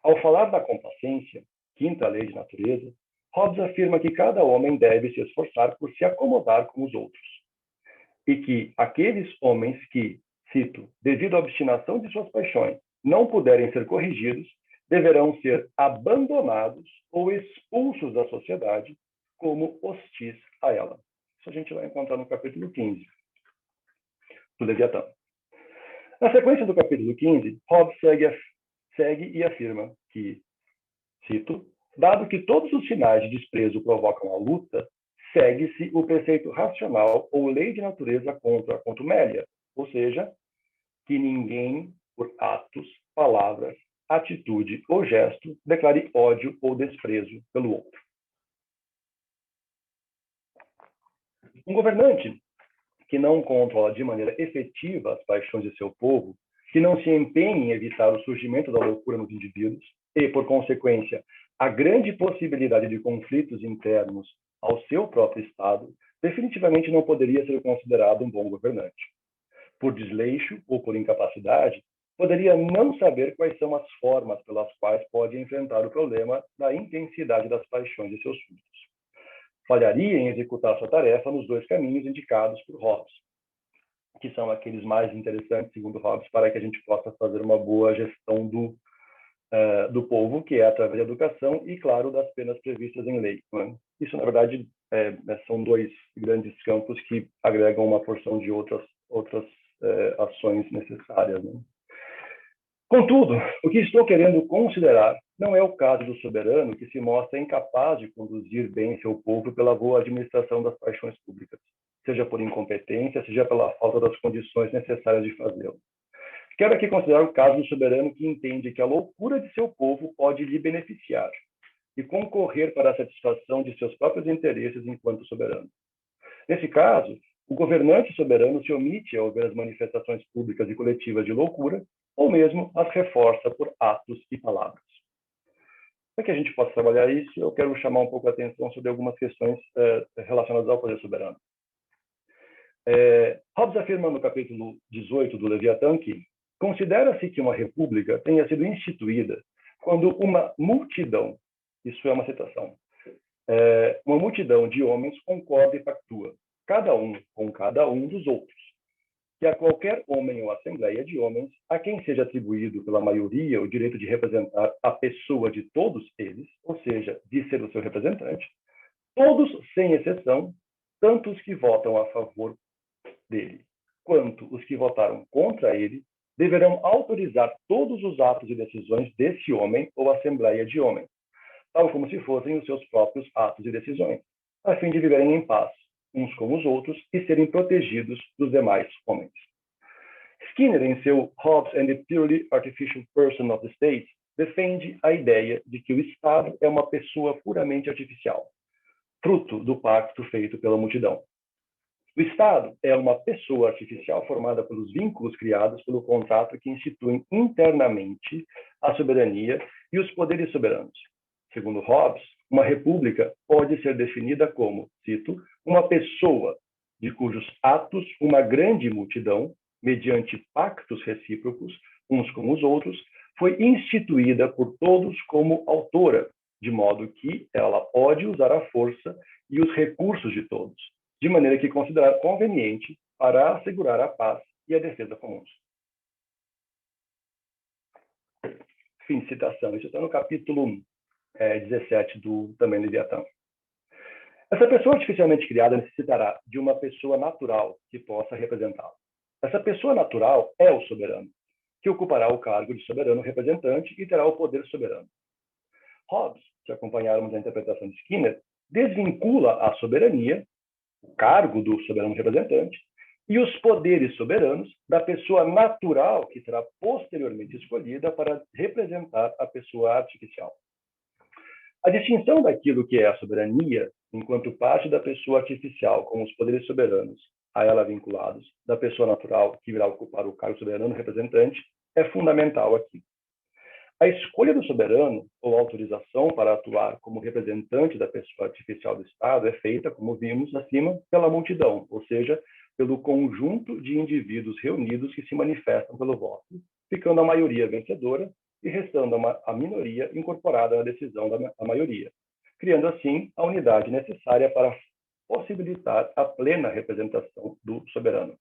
Ao falar da complacência, quinta lei de natureza, Hobbes afirma que cada homem deve se esforçar por se acomodar com os outros, e que aqueles homens que, cito, devido à obstinação de suas paixões, não puderem ser corrigidos, deverão ser abandonados ou expulsos da sociedade como hostis a ela. Isso a gente vai encontrar no capítulo 15 do Leviatã. Na sequência do capítulo 15, Hobbes segue e afirma que, cito, dado que todos os sinais de desprezo provocam a luta, segue-se o preceito racional ou lei de natureza contra a contumélia, ou seja, que ninguém, por atos, palavras, atitude ou gesto, declare ódio ou desprezo pelo outro. Um governante que não controla de maneira efetiva as paixões de seu povo, que não se empenhe em evitar o surgimento da loucura nos indivíduos e, por consequência, a grande possibilidade de conflitos internos ao seu próprio Estado, definitivamente não poderia ser considerado um bom governante. Por desleixo ou por incapacidade, poderia não saber quais são as formas pelas quais pode enfrentar o problema da intensidade das paixões de seus súditos. Falharia em executar sua tarefa nos dois caminhos indicados por Hobbes, que são aqueles mais interessantes, segundo Hobbes, para que a gente possa fazer uma boa gestão do povo, que é através da educação e, claro, das penas previstas em lei. Né? Isso, na verdade, são dois grandes campos que agregam uma porção de outras ações necessárias. Né? Contudo, o que estou querendo considerar não é o caso do soberano que se mostra incapaz de conduzir bem seu povo pela boa administração das paixões públicas, seja por incompetência, seja pela falta das condições necessárias de fazê-lo. Quero aqui considerar o caso do soberano que entende que a loucura de seu povo pode lhe beneficiar e concorrer para a satisfação de seus próprios interesses enquanto soberano. Nesse caso, o governante soberano se omite ao ver as manifestações públicas e coletivas de loucura, ou mesmo as reforça por atos e palavras. Para que a gente possa trabalhar isso, eu quero chamar um pouco a atenção sobre algumas questões relacionadas ao poder soberano. Hobbes afirma no capítulo 18 do Leviatã que considera-se que uma república tenha sido instituída quando uma multidão, isso é uma citação, uma multidão de homens concorda e pactua, cada um com cada um dos outros, que a qualquer homem ou assembleia de homens, a quem seja atribuído pela maioria o direito de representar a pessoa de todos eles, ou seja, de ser o seu representante, todos, sem exceção, tanto os que votam a favor dele, quanto os que votaram contra ele, deverão autorizar todos os atos e decisões desse homem ou assembleia de homens, tal como se fossem os seus próprios atos e decisões, a fim de viverem em paz uns com os outros e serem protegidos dos demais homens. Skinner, em seu Hobbes and the Purely Artificial Person of the State, defende a ideia de que o Estado é uma pessoa puramente artificial, fruto do pacto feito pela multidão. O Estado é uma pessoa artificial formada pelos vínculos criados pelo contrato que instituem internamente a soberania e os poderes soberanos. Segundo Hobbes, uma república pode ser definida como, cito, uma pessoa de cujos atos uma grande multidão, mediante pactos recíprocos uns com os outros, foi instituída por todos como autora, de modo que ela pode usar a força e os recursos de todos, de maneira que considerar conveniente para assegurar a paz e a defesa comuns. Fim de citação. Isso está no capítulo 17 do também Leviatã. Essa pessoa artificialmente criada necessitará de uma pessoa natural que possa representá-la. Essa pessoa natural é o soberano, que ocupará o cargo de soberano representante e terá o poder soberano. Hobbes, se acompanharmos a interpretação de Skinner, desvincula a soberania, o cargo do soberano representante, e os poderes soberanos da pessoa natural que será posteriormente escolhida para representar a pessoa artificial. A distinção daquilo que é a soberania, enquanto parte da pessoa artificial com os poderes soberanos a ela vinculados, da pessoa natural que virá ocupar o cargo soberano representante, é fundamental aqui. A escolha do soberano, ou autorização para atuar como representante da pessoa artificial do Estado, é feita, como vimos acima, pela multidão, ou seja, pelo conjunto de indivíduos reunidos que se manifestam pelo voto, ficando a maioria vencedora e restando a minoria incorporada na decisão da maioria, criando assim a unidade necessária para possibilitar a plena representação do soberano.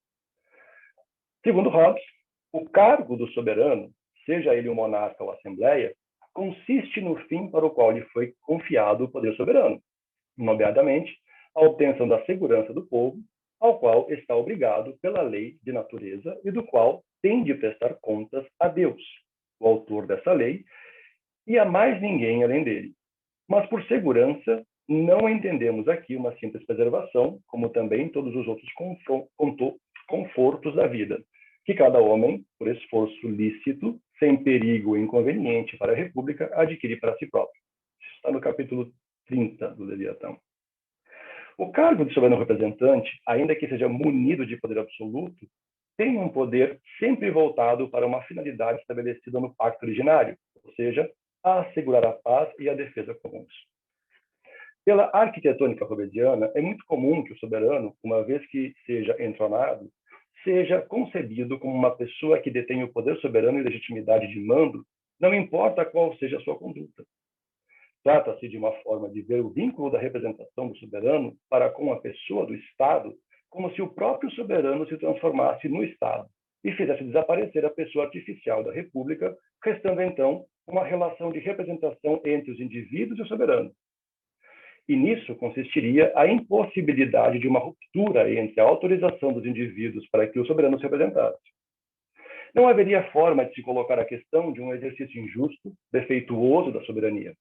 Segundo Hobbes, o cargo do soberano, seja ele um monarca ou assembleia, consiste no fim para o qual lhe foi confiado o poder soberano, nomeadamente a obtenção da segurança do povo, ao qual está obrigado pela lei de natureza e do qual tem de prestar contas a Deus, o autor dessa lei, e a mais ninguém além dele. Mas por segurança, não entendemos aqui uma simples preservação, como também todos os outros confortos da vida, que cada homem, por esforço lícito, sem perigo ou inconveniente para a República, adquire para si próprio. Isso está no capítulo 30 do Leviatã. O cargo de soberano representante, ainda que seja munido de poder absoluto, tem um poder sempre voltado para uma finalidade estabelecida no pacto originário, ou seja, a assegurar a paz e a defesa comuns. Pela arquitetônica hobbesiana, é muito comum que o soberano, uma vez que seja entronado, seja concebido como uma pessoa que detém o poder soberano e legitimidade de mando, não importa qual seja a sua conduta. Trata-se de uma forma de ver o vínculo da representação do soberano para com a pessoa do Estado, como se o próprio soberano se transformasse no Estado e fizesse desaparecer a pessoa artificial da República, restando então uma relação de representação entre os indivíduos e o soberano. E nisso consistiria a impossibilidade de uma ruptura entre a autorização dos indivíduos para que o soberano se representasse. Não haveria forma de se colocar a questão de um exercício injusto, defeituoso da soberania,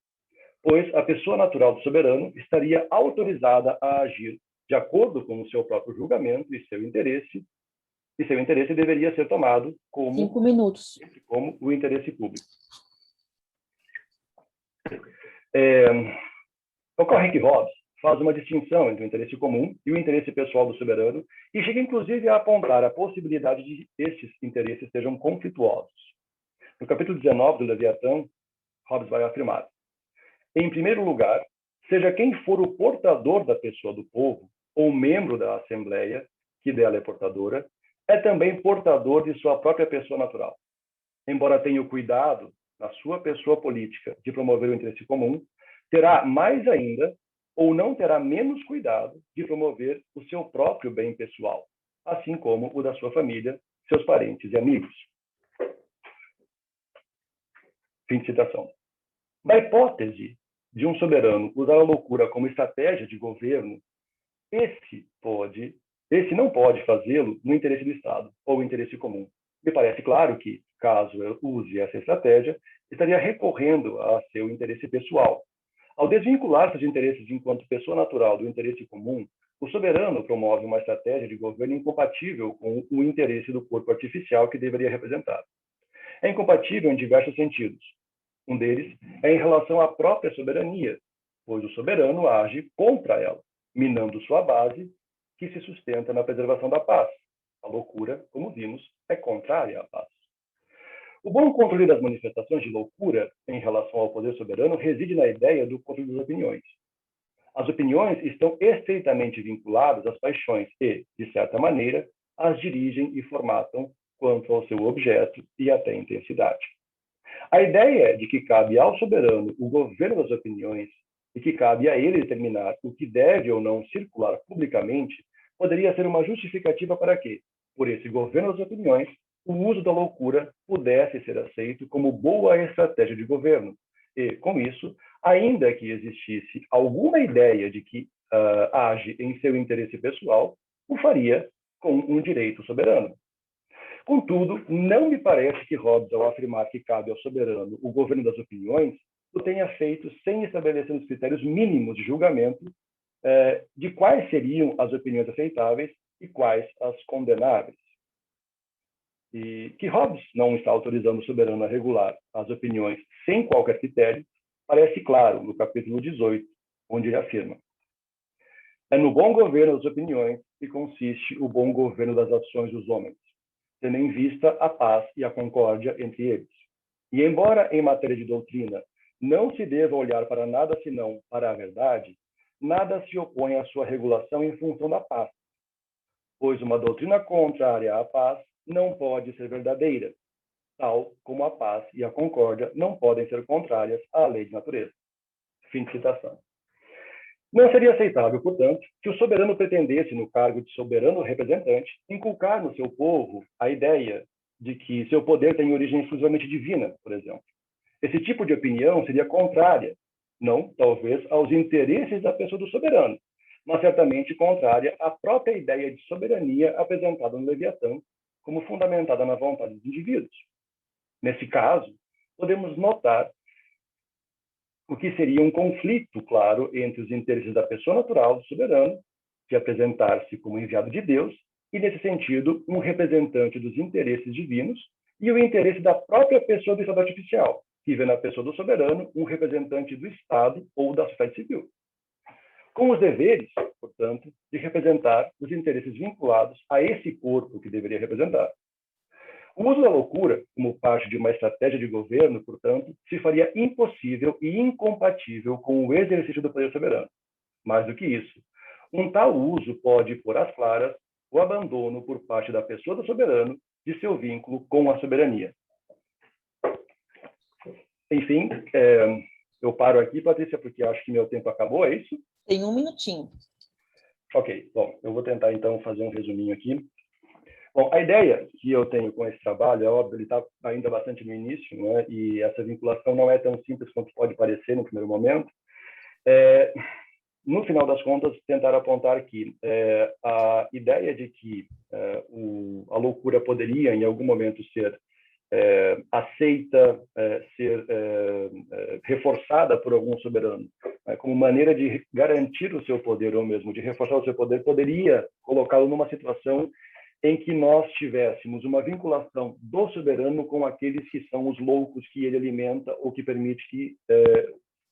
pois a pessoa natural do soberano estaria autorizada a agir de acordo com o seu próprio julgamento e seu interesse deveria ser tomado como
5 minutos.
Como o interesse público. Ocorre que Hobbes faz uma distinção entre o interesse comum e o interesse pessoal do soberano e chega inclusive a apontar a possibilidade de estes interesses sejam conflituosos. No capítulo 19 do Leviatã, Hobbes vai afirmar: em primeiro lugar, seja quem for o portador da pessoa do povo, ou membro da Assembleia, que dela é portadora, é também portador de sua própria pessoa natural. Embora tenha o cuidado, na sua pessoa política, de promover o interesse comum, terá mais ainda, ou não terá menos cuidado, de promover o seu próprio bem pessoal, assim como o da sua família, seus parentes e amigos. Fim de citação. Na hipótese de um soberano usar a loucura como estratégia de governo, esse não pode fazê-lo no interesse do Estado ou interesse comum. Me parece claro que, caso eu use essa estratégia, estaria recorrendo a seu interesse pessoal. Ao desvincular seus interesses enquanto pessoa natural do interesse comum, o soberano promove uma estratégia de governo incompatível com o interesse do corpo artificial que deveria representar. É incompatível em diversos sentidos. Um deles é em relação à própria soberania, pois o soberano age contra ela, minando sua base, que se sustenta na preservação da paz. A loucura, como vimos, é contrária à paz. O bom controle das manifestações de loucura em relação ao poder soberano reside na ideia do controle das opiniões. As opiniões estão estreitamente vinculadas às paixões e, de certa maneira, as dirigem e formatam quanto ao seu objeto e até intensidade. A ideia de que cabe ao soberano o governo das opiniões e que cabe a ele determinar o que deve ou não circular publicamente poderia ser uma justificativa para que, por esse governo das opiniões, o uso da loucura pudesse ser aceito como boa estratégia de governo e, com isso, ainda que existisse alguma ideia de que age em seu interesse pessoal, o faria com um direito soberano. Contudo, não me parece que Hobbes, ao afirmar que cabe ao soberano o governo das opiniões, o tenha feito sem estabelecer os critérios mínimos de julgamento de quais seriam as opiniões aceitáveis e quais as condenáveis. E que Hobbes não está autorizando o soberano a regular as opiniões sem qualquer critério, parece claro no capítulo 18, onde ele afirma: é no bom governo das opiniões que consiste o bom governo das ações dos homens, tendo em vista a paz e a concórdia entre eles. E embora em matéria de doutrina não se deva olhar para nada senão para a verdade, nada se opõe à sua regulação em função da paz, pois uma doutrina contrária à paz não pode ser verdadeira, tal como a paz e a concórdia não podem ser contrárias à lei de natureza. Fim de citação. Não seria aceitável, portanto, que o soberano pretendesse, no cargo de soberano representante, inculcar no seu povo a ideia de que seu poder tem origem exclusivamente divina, por exemplo. Esse tipo de opinião seria contrária, não, talvez, aos interesses da pessoa do soberano, mas certamente contrária à própria ideia de soberania apresentada no Leviatã, como fundamentada na vontade dos indivíduos. Nesse caso, podemos notar o que seria um conflito, claro, entre os interesses da pessoa natural do soberano, de apresentar-se como enviado de Deus, e, nesse sentido, um representante dos interesses divinos, e o interesse da própria pessoa do Estado artificial, que vê na pessoa do soberano um representante do Estado ou da sociedade civil. Com os deveres, portanto, de representar os interesses vinculados a esse corpo que deveria representar. O uso da loucura, como parte de uma estratégia de governo, portanto, se faria impossível e incompatível com o exercício do poder soberano. Mais do que isso, um tal uso pode pôr às claras o abandono por parte da pessoa do soberano de seu vínculo com a soberania. Enfim, eu paro aqui, Patrícia, porque acho que meu tempo acabou, é isso?
Tem um minutinho.
Ok, bom, eu vou tentar então fazer um resuminho aqui. Bom, a ideia que eu tenho com esse trabalho, é óbvio, ele está ainda bastante no início, né? E essa vinculação não é tão simples quanto pode parecer no primeiro momento. No final das contas, tentar apontar que a ideia de que a loucura poderia, em algum momento, ser aceita, ser reforçada por algum soberano, como maneira de garantir o seu poder, ou mesmo de reforçar o seu poder, poderia colocá-lo numa situação em que nós tivéssemos uma vinculação do soberano com aqueles que são os loucos que ele alimenta ou que permite que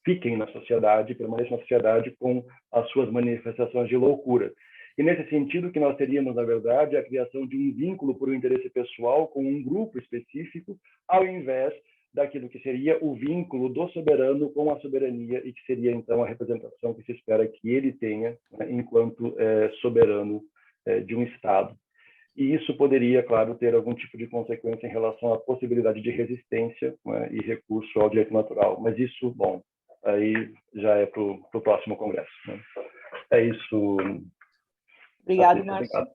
fiquem na sociedade, permaneçam na sociedade com as suas manifestações de loucura. E nesse sentido que nós teríamos, na verdade, a criação de um vínculo por um interesse pessoal com um grupo específico, ao invés daquilo que seria o vínculo do soberano com a soberania e que seria, então, a representação que se espera que ele tenha, né, enquanto soberano de um Estado. E isso poderia, claro, ter algum tipo de consequência em relação à possibilidade de resistência, né, e recurso ao direito natural. Mas isso, bom, aí já é para o próximo congresso, né? É isso.
Obrigado, Márcio.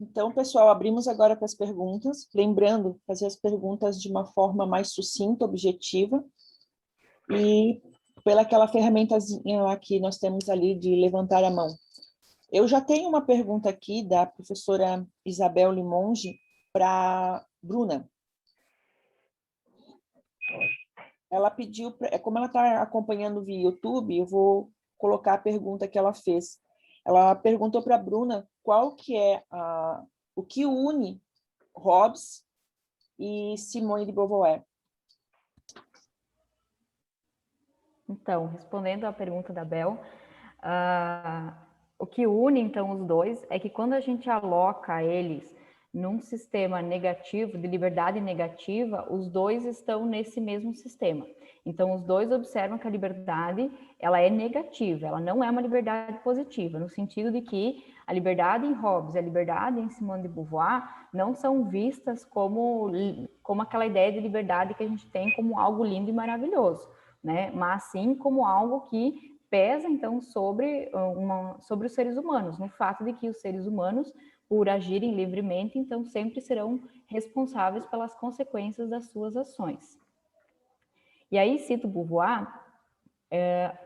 Então, pessoal, abrimos agora para as perguntas. Lembrando, fazer as perguntas de uma forma mais sucinta, objetiva, e pela aquela ferramentazinha lá que nós temos ali de levantar a mão. Eu já tenho uma pergunta aqui da professora Isabel Limonge para Bruna. Ela pediu, como ela está acompanhando via YouTube, eu vou colocar a pergunta que ela fez. Ela perguntou para a Bruna qual que é o que une Hobbes e Simone de Beauvoir.
Então, respondendo à pergunta da Bel, o que une, então, os dois é que quando a gente aloca eles num sistema negativo, de liberdade negativa, os dois estão nesse mesmo sistema. Então, os dois observam que a liberdade, ela é negativa, ela não é uma liberdade positiva, no sentido de que a liberdade em Hobbes e a liberdade em Simone de Beauvoir não são vistas como aquela ideia de liberdade que a gente tem como algo lindo e maravilhoso, né? Mas sim como algo que pesa, então, sobre os seres humanos, no fato de que os seres humanos, por agirem livremente, então, sempre serão responsáveis pelas consequências das suas ações. E aí cito Beauvoir,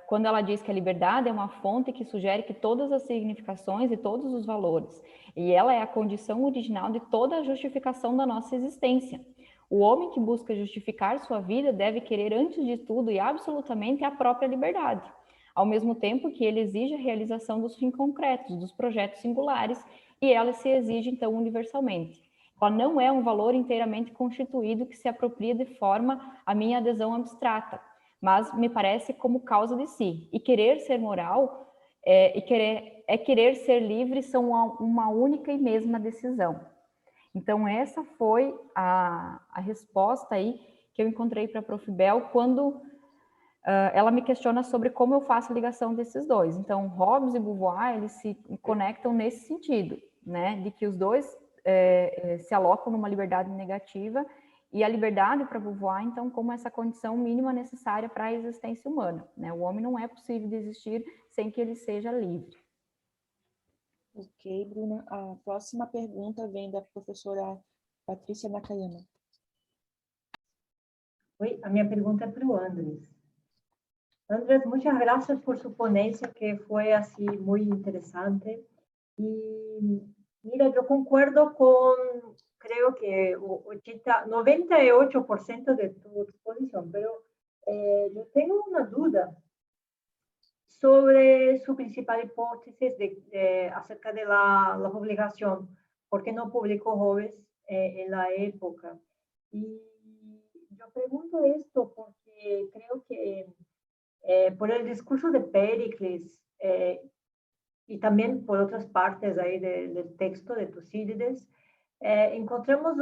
quando ela diz que a liberdade é uma fonte que sugere que todas as significações e todos os valores, e ela é a condição original de toda a justificação da nossa existência. O homem que busca justificar sua vida deve querer, antes de tudo e absolutamente, a própria liberdade, ao mesmo tempo que ele exige a realização dos fins concretos, dos projetos singulares, e ela se exige, então, universalmente. Ela não é um valor inteiramente constituído que se apropria de forma à minha adesão abstrata, mas me parece como causa de si. E querer ser moral querer ser livre são uma única e mesma decisão. Então, essa foi a resposta aí que eu encontrei para a Prof. Bel quando ela me questiona sobre como eu faço a ligação desses dois. Então, Hobbes e Beauvoir, eles se conectam nesse sentido, né, de que os dois se alocam numa liberdade negativa, e a liberdade para Beauvoir, então, como essa condição mínima necessária para a existência humana, né? O homem não é possível de existir sem que ele seja livre.
Ok, Bruna. A próxima pergunta vem da professora Patrícia Nakayama.
Oi, a minha pergunta é para o Andrés. Andrés, muchas gracias por su ponencia, que fue así muy interesante. Y mira, yo concuerdo con, creo que 98% de tu exposición, pero yo tengo una duda sobre su principal hipótesis acerca de la publicación, porque no publicó Hobbes en la época. Y yo pregunto esto porque creo que por el discurso de Péricles y también por otras partes ahí del texto de Tucídides, encontramos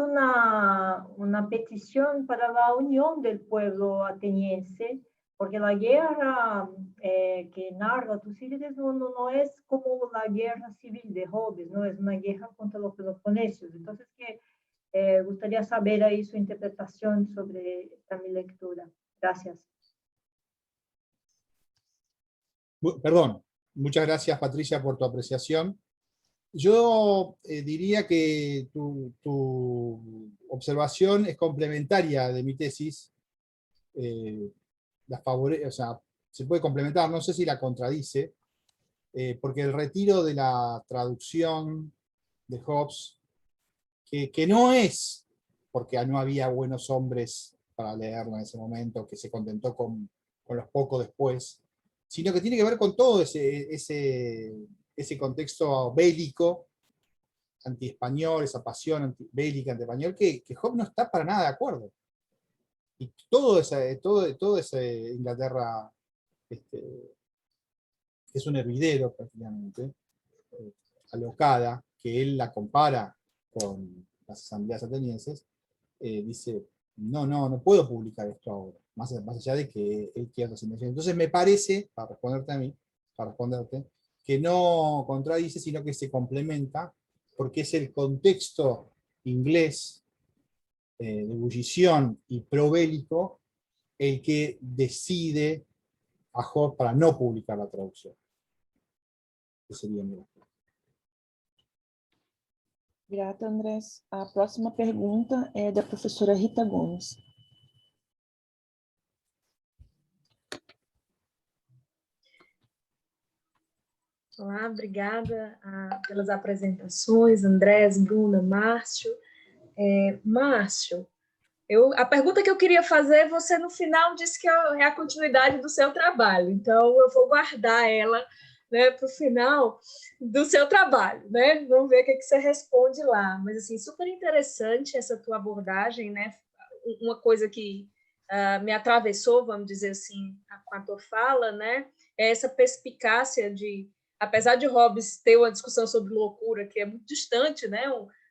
una petición para la unión del pueblo ateniense, porque la guerra que narra Tucídides no es como la guerra civil de Hobbes, no es una guerra contra los peloponesios. Entonces, gustaría saber ahí su interpretación sobre esta mi lectura. Gracias.
Perdón, muchas gracias, Patricia, por tu apreciación. Yo diría que tu observación es complementaria de mi tesis. O sea, se puede complementar, no sé si la contradice, porque el retiro de la traducción de Hobbes, que no es porque no había buenos hombres para leerlo en ese momento, que se contentó con los pocos después, sino que tiene que ver con todo ese contexto bélico, anti-español, esa pasión bélica anti-español, que Hobbes no está para nada de acuerdo. Y todo ese Inglaterra es un hervidero prácticamente, alocada, que él la compara con las asambleas atenienses, dice, no puedo publicar esto ahora, más allá de que él quiera otras invenciones. Entonces me parece, para responderte, que no contradice, sino que se complementa, porque es el contexto inglés de ebullición y probélico el que decide a Hobbes para no publicar la traducción. Ese sería mi respuesta.
Grata, Andrés. A próxima pergunta é da professora Rita Gomes.
Olá, obrigada pelas apresentações, Andrés, Bruna, Márcio. Márcio, a pergunta que eu queria fazer, você no final disse que é a continuidade do seu trabalho, então eu vou guardar ela, né, para o final do seu trabalho, né? Vamos ver o que você responde lá. Mas, assim, super interessante essa tua abordagem, né? Uma coisa que me atravessou, vamos dizer assim, com a tua fala, né? É essa perspicácia de, apesar de Hobbes ter uma discussão sobre loucura que é muito distante, né,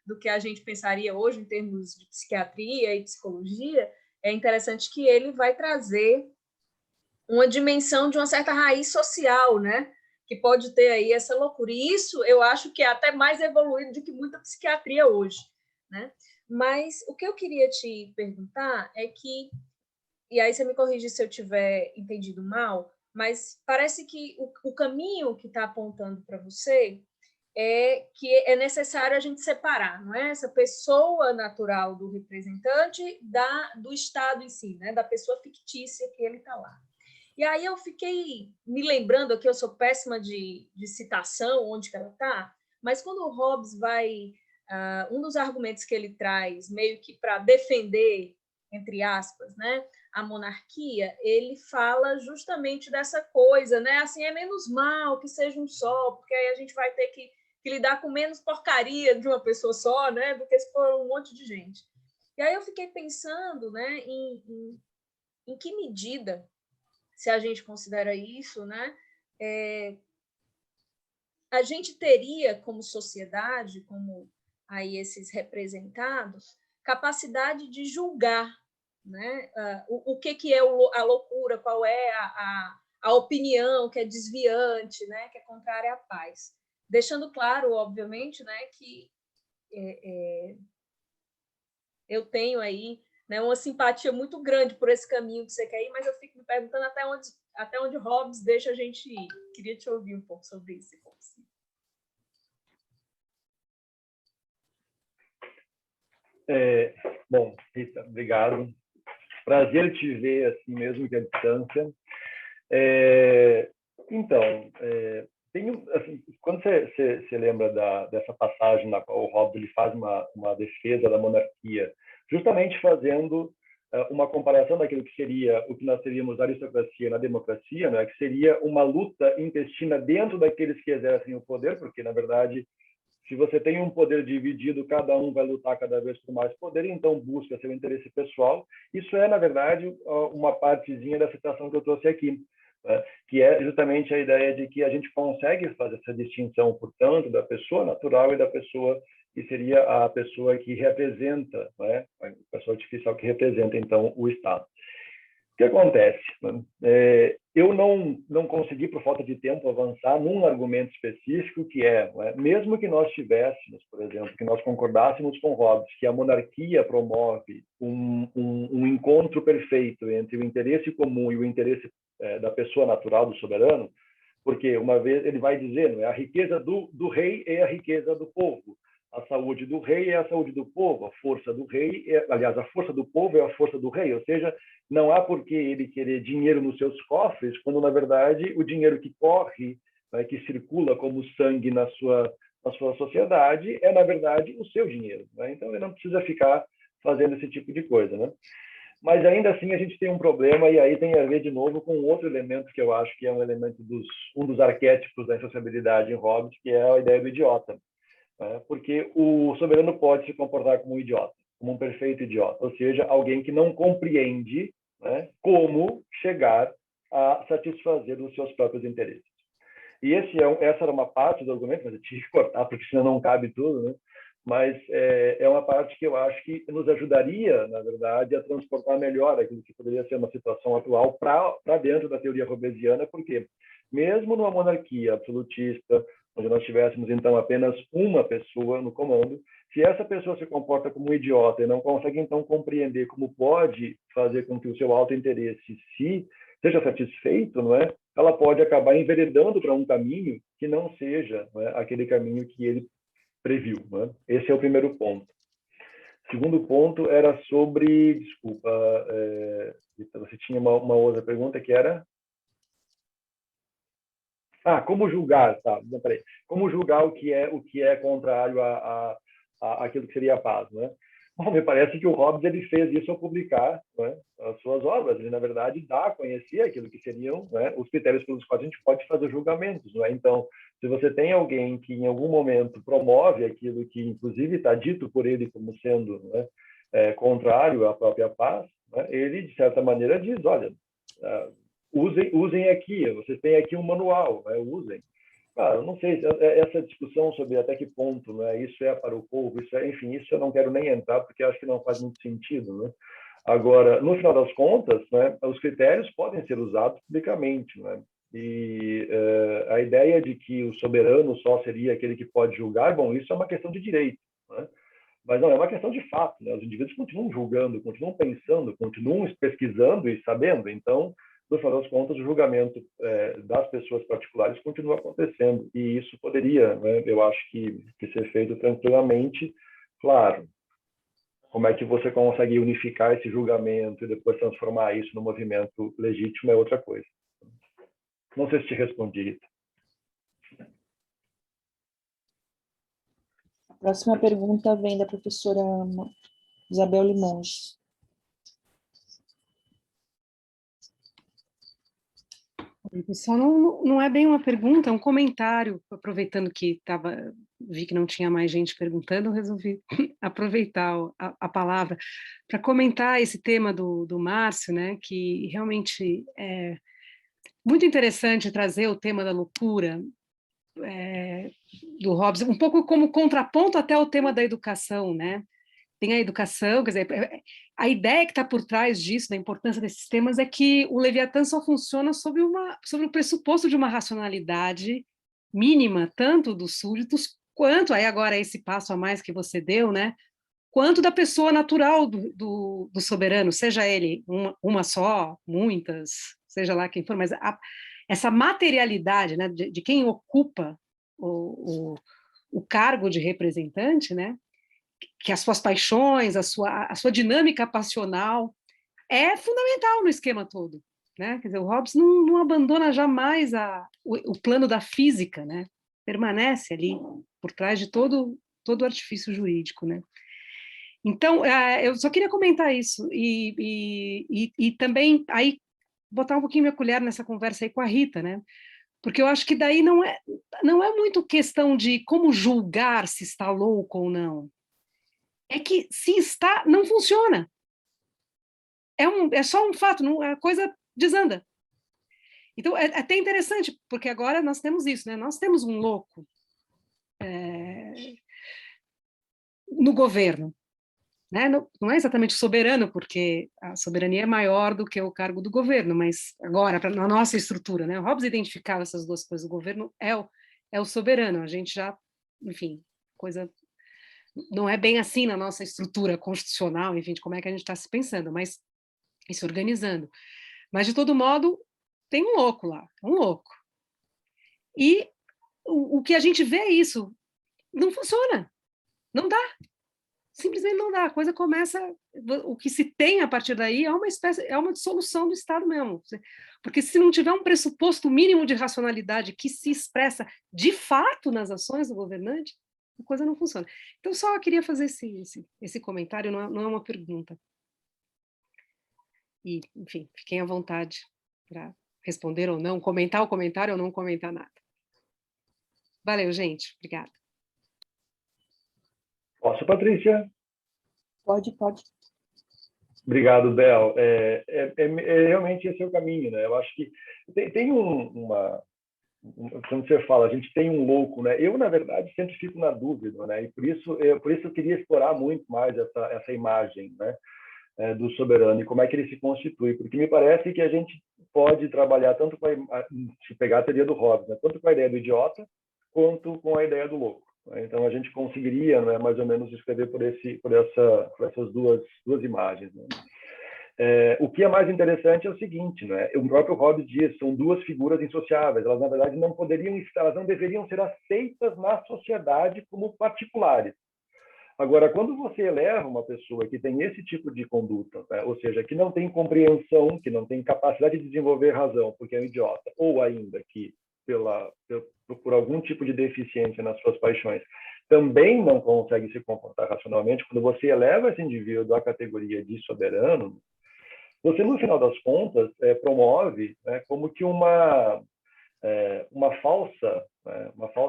do que a gente pensaria hoje em termos de psiquiatria e psicologia, é interessante que ele vai trazer uma dimensão de uma certa raiz social, né, que pode ter aí essa loucura. E isso eu acho que é até mais evoluído do que muita psiquiatria hoje, né? Mas o que eu queria te perguntar é que, e aí você me corrige se eu tiver entendido mal, mas parece que o caminho que está apontando para você é que é necessário a gente separar, não é? Essa pessoa natural do representante do Estado em si, né? Da pessoa fictícia que ele está lá. E aí eu fiquei me lembrando aqui, eu sou péssima de citação, onde que ela está, mas quando o Hobbes vai... um dos argumentos que ele traz, meio que para defender, entre aspas, né, a monarquia, ele fala justamente dessa coisa, né? Assim, é menos mal que seja um só, porque aí a gente vai ter que lidar com menos porcaria de uma pessoa só, né, do que se for um monte de gente. E aí eu fiquei pensando, né, em que medida, se a gente considera isso, né, a gente teria como sociedade, como aí esses representados, capacidade de julgar, né, o que é a loucura, qual é a opinião que é desviante, né, que é contrária à paz. Deixando claro, obviamente, né, que eu tenho aí, né, uma simpatia muito grande por esse caminho que você quer ir, mas eu fico me perguntando até onde Hobbes deixa a gente ir. Queria te ouvir um pouco sobre isso, se for possível.
Bom, Rita, obrigado. Prazer te ver assim mesmo que à distância. Então, assim, quando você lembra dessa passagem na qual o Hobbes ele faz uma defesa da monarquia, justamente fazendo uma comparação daquilo que seria o que nós teríamos na aristocracia e na democracia, né, que seria uma luta intestina dentro daqueles que exercem o poder, porque, na verdade, se você tem um poder dividido, cada um vai lutar cada vez por mais poder, então busca seu interesse pessoal. Isso é, na verdade, uma partezinha da citação que eu trouxe aqui, né? Que é justamente a ideia de que a gente consegue fazer essa distinção, portanto, da pessoa natural e da pessoa que seria a pessoa que representa, né? A pessoa artificial que representa, então, o Estado. O que acontece? Eu não consegui, por falta de tempo, avançar num argumento específico que mesmo que nós tivéssemos, por exemplo, que nós concordássemos com Hobbes que a monarquia promove um encontro perfeito entre o interesse comum e o interesse da pessoa natural, do soberano, porque uma vez ele vai dizer, a riqueza do rei é a riqueza do povo. A saúde do rei é a saúde do povo, a força do rei, aliás, a força do povo é a força do rei, ou seja, não há por que ele querer dinheiro nos seus cofres, quando, na verdade, o dinheiro que corre, né, que circula como sangue na sua sociedade, é, na verdade, o seu dinheiro. Né? Então, ele não precisa ficar fazendo esse tipo de coisa. Né? Mas, ainda assim, a gente tem um problema, e aí tem a ver, de novo, com outro elemento que eu acho que é um elemento um dos arquétipos da insociabilidade em Hobbes, que é a ideia do idiota. Porque o soberano pode se comportar como um idiota, como um perfeito idiota, ou seja, alguém que não compreende, né, como chegar a satisfazer os seus próprios interesses. E essa era uma parte do argumento, mas eu tive que cortar, porque senão não cabe tudo, né? Mas é uma parte que eu acho que nos ajudaria, na verdade, a transportar melhor aquilo que poderia ser uma situação atual para dentro da teoria hobbesiana, porque mesmo numa monarquia absolutista, onde nós tivéssemos, então, apenas uma pessoa no comando, se essa pessoa se comporta como um idiota e não consegue, então, compreender como pode fazer com que o seu autointeresse seja satisfeito, não é? Ela pode acabar enveredando para um caminho que não seja, não é, aquele caminho que ele previu. Não é? Esse é o primeiro ponto. O segundo ponto era sobre... Desculpa, você tinha uma outra pergunta que era... como julgar, tá? Não, peraí. Como julgar o que é contrário àquilo que seria a paz, né? Bom, me parece que o Hobbes ele fez isso ao publicar, né, as suas obras. Ele, na verdade, dá a conhecer aquilo que seriam, né, os critérios pelos quais a gente pode fazer julgamentos. Não é? Então, se você tem alguém que, em algum momento, promove aquilo que, inclusive, está dito por ele como sendo, né, contrário à própria paz, né, ele, de certa maneira, diz, olha... usem aqui, vocês têm aqui um manual, né? Usem. Eu não sei, essa discussão sobre até que ponto, né, isso é para o povo, enfim, isso eu não quero nem entrar, porque acho que não faz muito sentido. Né? Agora, no final das contas, né, os critérios podem ser usados publicamente. Né? E a ideia de que o soberano só seria aquele que pode julgar, bom, isso é uma questão de direito. Né? Mas não, é uma questão de fato. Né? Os indivíduos continuam julgando, continuam pensando, continuam pesquisando e sabendo. Então, no final das contas, o julgamento das pessoas particulares continua acontecendo, e isso poderia, né, eu acho que ser feito tranquilamente. Claro, como é que você consegue unificar esse julgamento e depois transformar isso num movimento legítimo é outra coisa. Não sei se te respondi, Rita.
A próxima pergunta vem da professora Isabel Limonges.
Só não é bem uma pergunta, é um comentário, aproveitando que vi que não tinha mais gente perguntando, eu resolvi aproveitar a palavra para comentar esse tema do Márcio, né, que realmente é muito interessante trazer o tema da loucura do Hobbes, um pouco como contraponto até ao tema da educação, né? Tem a educação, quer dizer, a ideia que está por trás disso, da importância desses temas, é que o Leviatã só funciona sobre o pressuposto de uma racionalidade mínima, tanto dos súditos, quanto, aí agora esse passo a mais que você deu, né, quanto da pessoa natural do soberano, seja ele uma só, muitas, seja lá quem for, mas essa materialidade, né, de quem ocupa o cargo de representante, né, que as suas paixões, a sua dinâmica passional é fundamental no esquema todo, né? Quer dizer, o Hobbes não abandona jamais o plano da física, né? Permanece ali por trás de todo o artifício jurídico, né? Então, eu só queria comentar isso e também aí botar um pouquinho minha colher nessa conversa aí com a Rita, né? Porque eu acho que daí não é muito questão de como julgar se está louco ou não. É que se está, não funciona. É só um fato, a coisa desanda. Então, é até interessante, porque agora nós temos isso, né? Nós temos um louco no governo. Né? Não é exatamente soberano, porque a soberania é maior do que o cargo do governo, mas agora, na nossa estrutura, né? O Hobbes identificava essas duas coisas. O governo é o soberano. A gente já, enfim, coisa... Não é bem assim na nossa estrutura constitucional, enfim, de como é que a gente está se pensando, mas e se organizando. Mas, de todo modo, tem um louco lá, um louco. E o que a gente vê é isso, não funciona, não dá, simplesmente não dá. A coisa começa, o que se tem a partir daí é uma dissolução do Estado mesmo, porque se não tiver um pressuposto mínimo de racionalidade que se expressa de fato nas ações do governante, a coisa não funciona. Então, só queria fazer esse comentário, não é uma pergunta. E, enfim, fiquem à vontade para responder ou não, comentar o comentário ou não comentar nada. Valeu, gente. Obrigada.
Posso, Patrícia?
Pode.
Obrigado, Bel. Realmente esse é o caminho, né? Eu acho que tem quando você fala, a gente tem um louco, né? Eu, na verdade, sempre fico na dúvida, né? E por isso eu queria explorar muito mais essa imagem, né? Do soberano e como é que ele se constitui, porque me parece que a gente pode trabalhar tanto se pegar a teoria do Hobbes, né? Tanto com a ideia do idiota quanto com a ideia do louco. Né? Então a gente conseguiria, né, mais ou menos escrever por essas duas imagens. Né? O que é mais interessante é o seguinte, né? O próprio Hobbes diz, são duas figuras insociáveis. Elas na verdade elas não deveriam ser aceitas na sociedade como particulares. Agora, quando você eleva uma pessoa que tem esse tipo de conduta, né? Ou seja, que não tem compreensão, que não tem capacidade de desenvolver razão, porque é um idiota, ou ainda que por algum tipo de deficiência nas suas paixões, também não consegue se comportar racionalmente, quando você eleva esse indivíduo à categoria de soberano, você, no final das contas, promove, né, como que uma falsa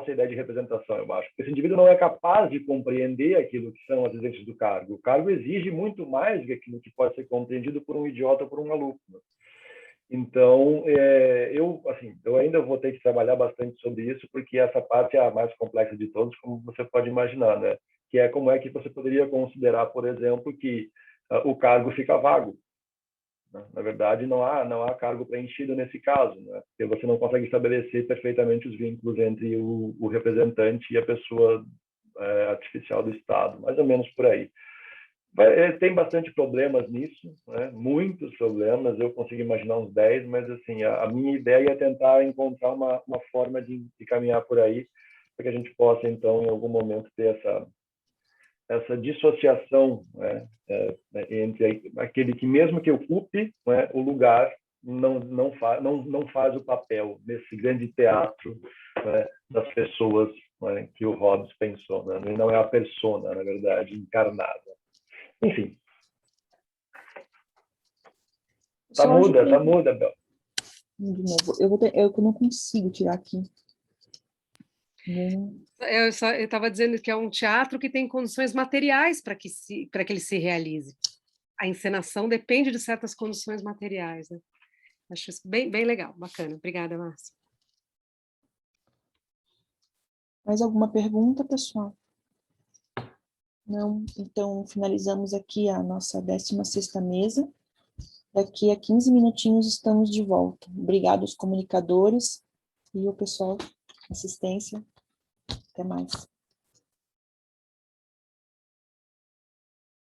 ideia de representação, eu acho. Esse indivíduo não é capaz de compreender aquilo que são as exigências do cargo. O cargo exige muito mais do que aquilo que pode ser compreendido por um idiota ou por um maluco. Então, eu ainda vou ter que trabalhar bastante sobre isso, porque essa parte é a mais complexa de todos, como você pode imaginar, né? Que é como é que você poderia considerar, por exemplo, que o cargo fica vago. Na verdade, não há cargo preenchido nesse caso, né? Porque você não consegue estabelecer perfeitamente os vínculos entre o representante e a pessoa artificial do Estado, mais ou menos por aí. Tem bastante problemas nisso, né? Muitos problemas, eu consigo imaginar uns 10, mas assim, a minha ideia é tentar encontrar uma forma de caminhar por aí, para que a gente possa, então, em algum momento, ter essa dissociação, né, entre aquele que, mesmo que ocupe, né, o lugar, não faz o papel desse grande teatro, né, das pessoas, né, que o Hobbes pensou, né? Ele não é a persona, na verdade, encarnada. Enfim. Tá muda, Bel.
De novo, eu não consigo tirar aqui.
Eu estava dizendo que é um teatro que tem condições materiais para que ele se realize. A encenação depende de certas condições materiais, né? Acho isso bem legal, bacana. Obrigada, Márcia.
Mais alguma pergunta, pessoal? Não? Então, finalizamos aqui a nossa 16ª mesa. Daqui a 15 minutinhos estamos de volta. Obrigado aos comunicadores e o pessoal de assistência. Até mais.